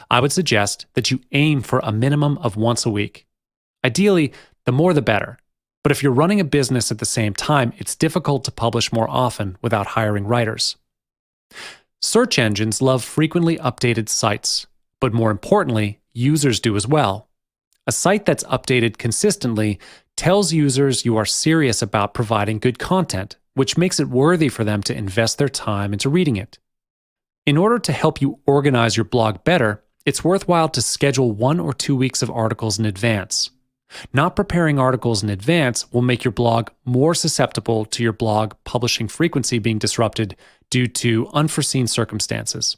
I would suggest that you aim for a minimum of once a week. Ideally, the more the better. But if you're running a business at the same time, it's difficult to publish more often without hiring writers. Search engines love frequently updated sites, but more importantly, users do as well. A site that's updated consistently tells users you are serious about providing good content, which makes it worthy for them to invest their time into reading it. In order to help you organize your blog better, it's worthwhile to schedule 1 or 2 weeks of articles in advance. Not preparing articles in advance will make your blog more susceptible to your blog publishing frequency being disrupted due to unforeseen circumstances.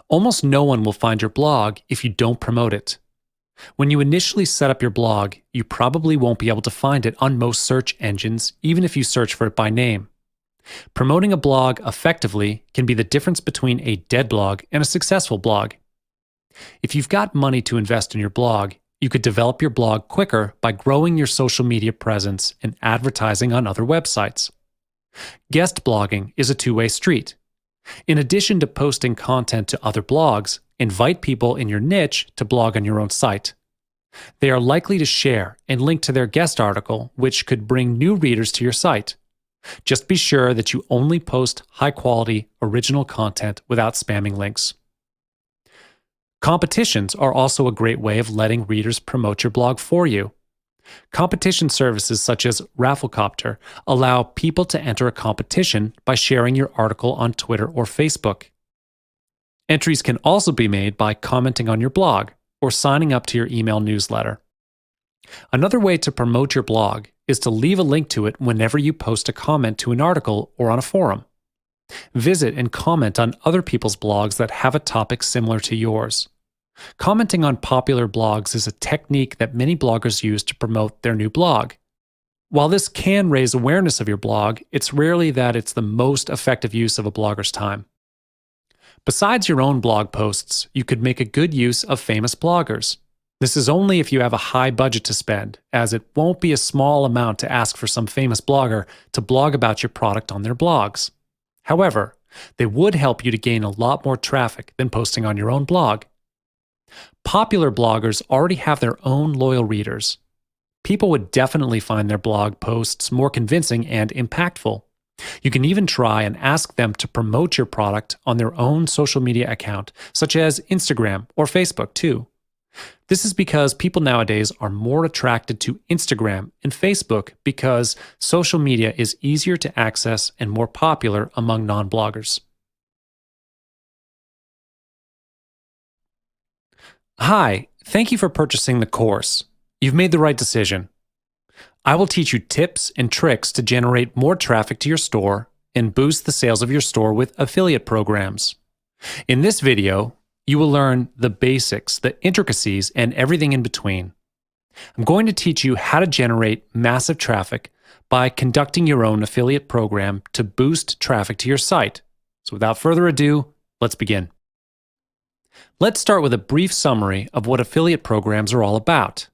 Almost no one will find your blog if you don't promote it. When you initially set up your blog, you probably won't be able to find it on most search engines, even if you search for it by name. Promoting a blog effectively can be the difference between a dead blog and a successful blog. If you've got money to invest in your blog, you could develop your blog quicker by growing your social media presence and advertising on other websites. Guest blogging is a two-way street. In addition to posting content to other blogs, invite people in your niche to blog on your own site. They are likely to share and link to their guest article, which could bring new readers to your site. Just be sure that you only post high-quality, original content without spamming links. Competitions are also a great way of letting readers promote your blog for you. Competition services such as Rafflecopter allow people to enter a competition by sharing your article on Twitter or Facebook. Entries can also be made by commenting on your blog or signing up to your email newsletter. Another way to promote your blog is to leave a link to it whenever you post a comment to an article or on a forum. Visit and comment on other people's blogs that have a topic similar to yours. Commenting on popular blogs is a technique that many bloggers use to promote their new blog. While this can raise awareness of your blog, it's rarely that it's the most effective use of a blogger's time. Besides your own blog posts, you could make a good use of famous bloggers. This is only if you have a high budget to spend, as it won't be a small amount to ask for some famous blogger to blog about your product on their blogs. However, they would help you to gain a lot more traffic than posting on your own blog. Popular bloggers already have their own loyal readers. People would definitely find their blog posts more convincing and impactful. You can even try and ask them to promote your product on their own social media account, such as Instagram or Facebook too. This is because people nowadays are more attracted to Instagram and Facebook because social media is easier to access and more popular among non-bloggers. Hi, thank you for purchasing the course. You've made the right decision. I will teach you tips and tricks to generate more traffic to your store and boost the sales of your store with affiliate programs. In this video, you will learn the basics, the intricacies, and everything in between. I'm going to teach you how to generate massive traffic by conducting your own affiliate program to boost traffic to your site. So without further ado, let's begin. Let's start with a brief summary of what affiliate programs are all about.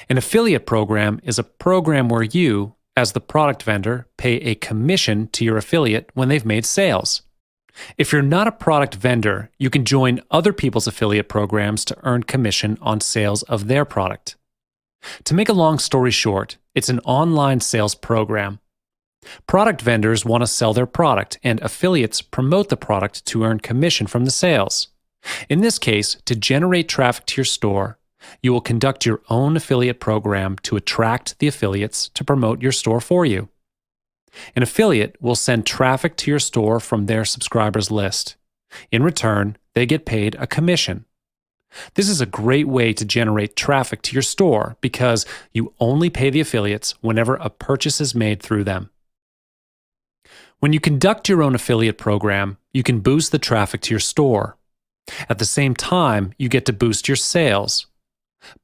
An affiliate program is a program where you, as the product vendor, pay a commission to your affiliate when they've made sales. If you're not a product vendor, you can join other people's affiliate programs to earn commission on sales of their product. To make a long story short, it's an online sales program. Product vendors want to sell their product, and affiliates promote the product to earn commission from the sales. In this case, to generate traffic to your store, you will conduct your own affiliate program to attract the affiliates to promote your store for you. An affiliate will send traffic to your store from their subscribers list. In return, they get paid a commission. This is a great way to generate traffic to your store because you only pay the affiliates whenever a purchase is made through them. When you conduct your own affiliate program, you can boost the traffic to your store. At the same time, you get to boost your sales.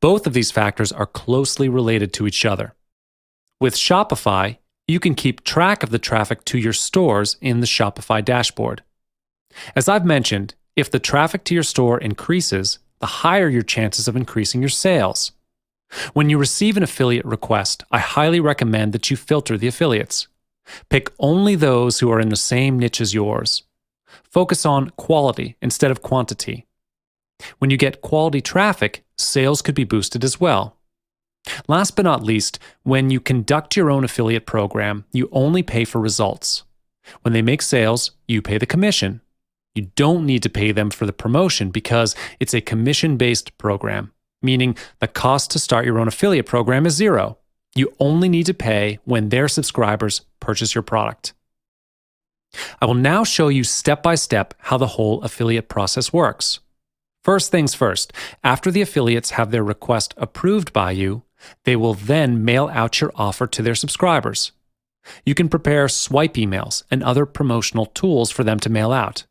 Both of these factors are closely related to each other. With Shopify, you can keep track of the traffic to your stores in the Shopify dashboard. As I've mentioned, if the traffic to your store increases, the higher your chances of increasing your sales. When you receive an affiliate request, I highly recommend that you filter the affiliates. Pick only those who are in the same niche as yours. Focus on quality instead of quantity. When you get quality traffic, sales could be boosted as well. Last but not least, when you conduct your own affiliate program, you only pay for results. When they make sales, you pay the commission. You don't need to pay them for the promotion because it's a commission-based program, meaning the cost to start your own affiliate program is zero. You only need to pay when their subscribers purchase your product. I will now show you step by step how the whole affiliate process works. First things first, after the affiliates have their request approved by you, they will then mail out your offer to their subscribers. You can prepare swipe emails and other promotional tools for them to mail out.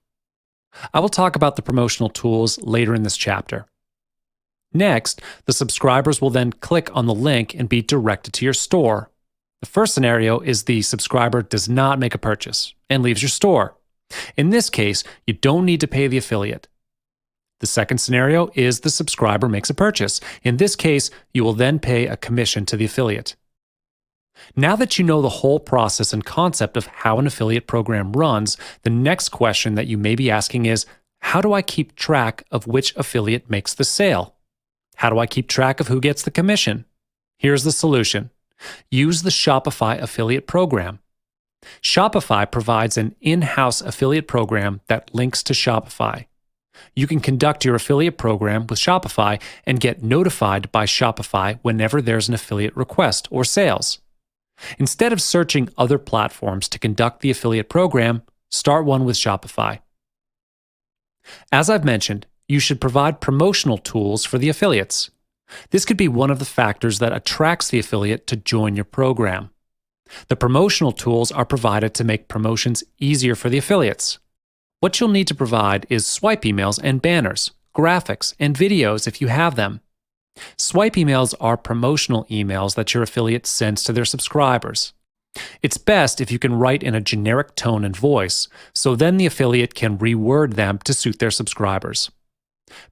I will talk about the promotional tools later in this chapter. Next, the subscribers will then click on the link and be directed to your store. The first scenario is the subscriber does not make a purchase and leaves your store. In this case, you don't need to pay the affiliate. The second scenario is the subscriber makes a purchase. In this case, you will then pay a commission to the affiliate. Now that you know the whole process and concept of how an affiliate program runs, the next question that you may be asking is, how do I keep track of which affiliate makes the sale? How do I keep track of who gets the commission? Here's the solution. Use the Shopify affiliate program. Shopify provides an in-house affiliate program that links to Shopify. You can conduct your affiliate program with Shopify and get notified by Shopify whenever there's an affiliate request or sales. Instead of searching other platforms to conduct the affiliate program, start one with Shopify. As I've mentioned, you should provide promotional tools for the affiliates. This could be one of the factors that attracts the affiliate to join your program. The promotional tools are provided to make promotions easier for the affiliates. What you'll need to provide is swipe emails and banners, graphics, and videos if you have them. Swipe emails are promotional emails that your affiliate sends to their subscribers. It's best if you can write in a generic tone and voice, so then the affiliate can reword them to suit their subscribers.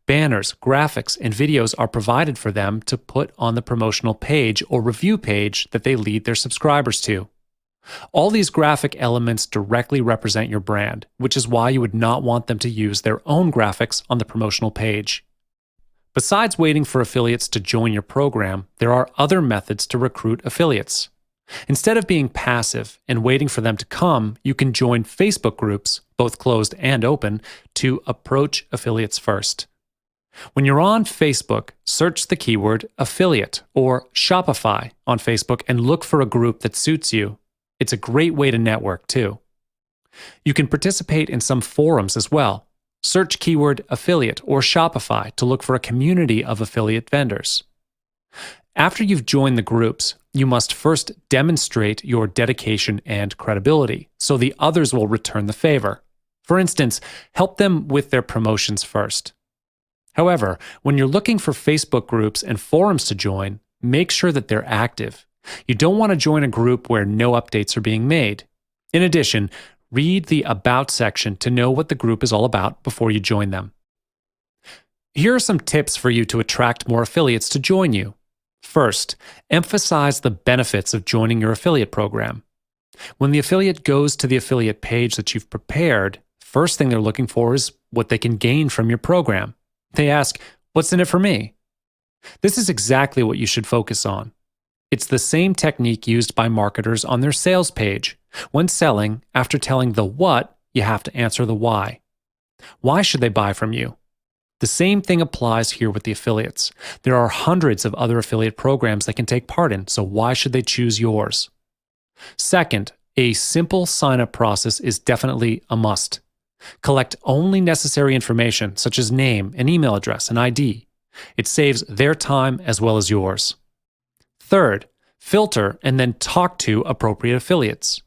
Banners, graphics, and videos are provided for them to put on the promotional page or review page that they lead their subscribers to. All these graphic elements directly represent your brand, which is why you would not want them to use their own graphics on the promotional page. Besides waiting for affiliates to join your program, there are other methods to recruit affiliates. Instead of being passive and waiting for them to come, you can join Facebook groups, both closed and open, to approach affiliates first. When you're on Facebook, search the keyword affiliate or Shopify on Facebook and look for a group that suits you. It's a great way to network too. You can participate in some forums as well. Search keyword affiliate or Shopify to look for a community of affiliate vendors. After you've joined the groups, you must first demonstrate your dedication and credibility, so the others will return the favor. For instance, help them with their promotions first. However, when you're looking for Facebook groups and forums to join, make sure that they're active. You don't want to join a group where no updates are being made. In addition, read the About section to know what the group is all about before you join them. Here are some tips for you to attract more affiliates to join you. First, emphasize the benefits of joining your affiliate program. When the affiliate goes to the affiliate page that you've prepared, first thing they're looking for is what they can gain from your program. They ask, "What's in it for me?" This is exactly what you should focus on. It's the same technique used by marketers on their sales page. When selling, after telling the what, you have to answer the why. Why should they buy from you? The same thing applies here with the affiliates. There are hundreds of other affiliate programs they can take part in, so why should they choose yours? Second, a simple sign-up process is definitely a must. Collect only necessary information, such as name and email address and ID. It saves their time as well as yours. Third, filter and then talk to appropriate affiliates.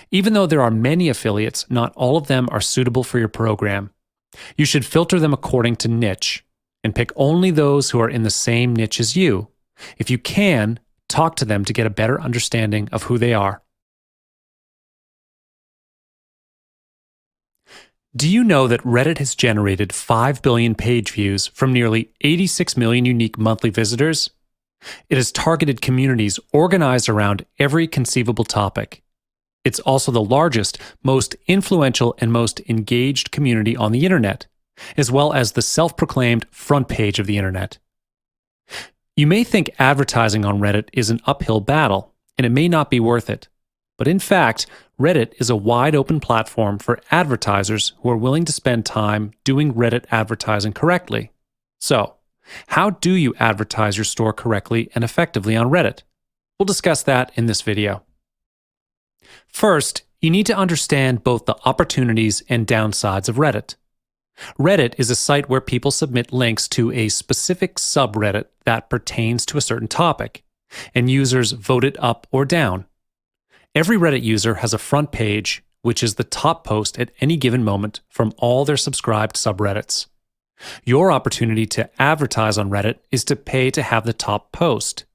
Even though there are many affiliates, not all of them are suitable for your program. You should filter them according to niche and pick only those who are in the same niche as you. If you can, talk to them to get a better understanding of who they are. Do you know that Reddit has generated 5 billion page views from nearly 86 million unique monthly visitors? It has targeted communities organized around every conceivable topic. It's also the largest, most influential, and most engaged community on the internet, as well as the self-proclaimed front page of the internet. You may think advertising on Reddit is an uphill battle, and it may not be worth it. But in fact, Reddit is a wide-open platform for advertisers who are willing to spend time doing Reddit advertising correctly. So, how do you advertise your store correctly and effectively on Reddit? We'll discuss that in this video. First, you need to understand both the opportunities and downsides of Reddit. Reddit is a site where people submit links to a specific subreddit that pertains to a certain topic, and users vote it up or down. Every Reddit user has a front page, which is the top post at any given moment from all their subscribed subreddits. Your opportunity to advertise on Reddit is to pay to have the top post.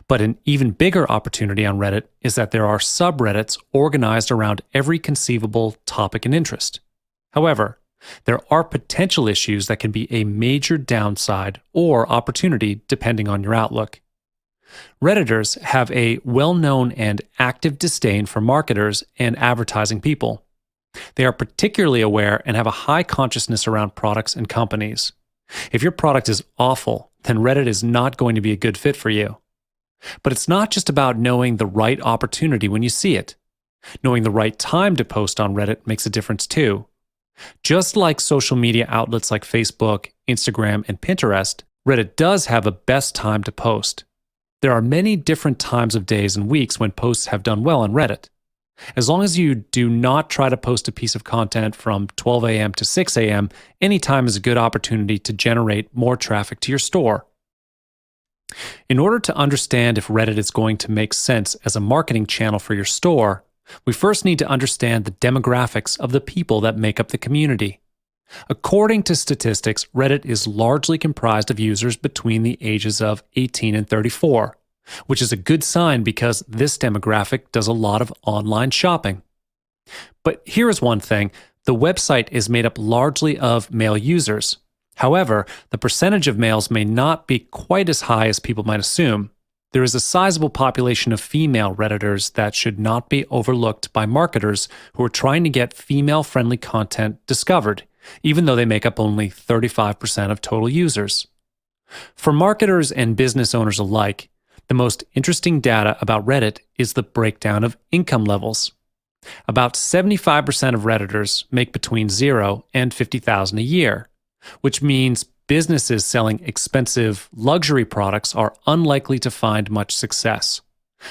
But an even bigger opportunity on Reddit is that there are subreddits organized around every conceivable topic and interest. However, there are potential issues that can be a major downside or opportunity depending on your outlook. Redditors have a well-known and active disdain for marketers and advertising people. They are particularly aware and have a high consciousness around products and companies. If your product is awful, then Reddit is not going to be a good fit for you. But it's not just about knowing the right opportunity when you see it. Knowing the right time to post on Reddit makes a difference too. Just like social media outlets like Facebook, Instagram, and Pinterest, Reddit does have a best time to post. There are many different times of days and weeks when posts have done well on Reddit. As long as you do not try to post a piece of content from 12 a.m. to 6 a.m., any time is a good opportunity to generate more traffic to your store. In order to understand if Reddit is going to make sense as a marketing channel for your store, we first need to understand the demographics of the people that make up the community. According to statistics, Reddit is largely comprised of users between the ages of 18 and 34, which is a good sign because this demographic does a lot of online shopping. But here is one thing, the website is made up largely of male users. However, the percentage of males may not be quite as high as people might assume. There is a sizable population of female Redditors that should not be overlooked by marketers who are trying to get female-friendly content discovered, even though they make up only 35% of total users. For marketers and business owners alike, the most interesting data about Reddit is the breakdown of income levels. About 75% of Redditors make between $0 and $50,000 a year, which means businesses selling expensive luxury products are unlikely to find much success.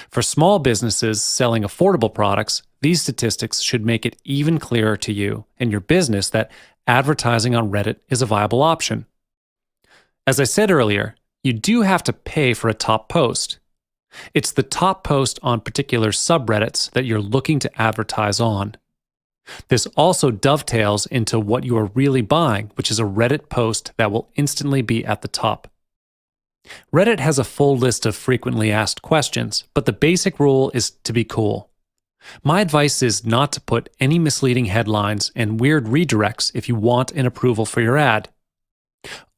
For small businesses selling affordable products, these statistics should make it even clearer to you and your business that advertising on Reddit is a viable option. As I said earlier, you do have to pay for a top post. It's the top post on particular subreddits that you're looking to advertise on. This also dovetails into what you are really buying, which is a Reddit post that will instantly be at the top. Reddit has a full list of frequently asked questions, but the basic rule is to be cool. My advice is not to put any misleading headlines and weird redirects if you want an approval for your ad.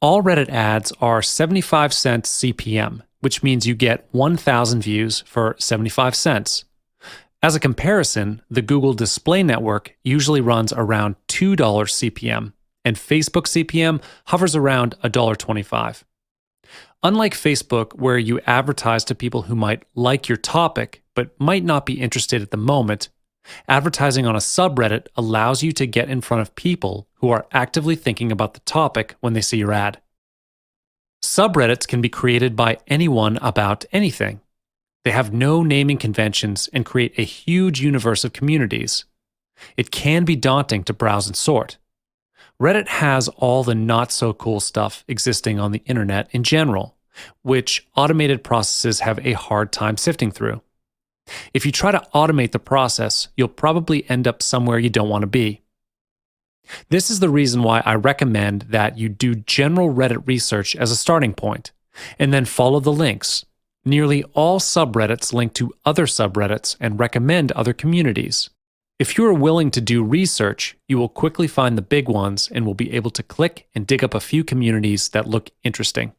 All Reddit ads are 75 cents CPM, which means you get 1,000 views for 75 cents. As a comparison, the Google Display Network usually runs around $2 CPM, and Facebook CPM hovers around $1.25. Unlike Facebook, where you advertise to people who might like your topic but might not be interested at the moment, advertising on a subreddit allows you to get in front of people who are actively thinking about the topic when they see your ad. Subreddits can be created by anyone about anything. They have no naming conventions and create a huge universe of communities. It can be daunting to browse and sort. Reddit has all the not-so-cool stuff existing on the internet in general, which automated processes have a hard time sifting through. If you try to automate the process, you'll probably end up somewhere you don't want to be. This is the reason why I recommend that you do general Reddit research as a starting point, and then follow the links. Nearly all subreddits link to other subreddits and recommend other communities. If you are willing to do research, you will quickly find the big ones and will be able to click and dig up a few communities that look interesting.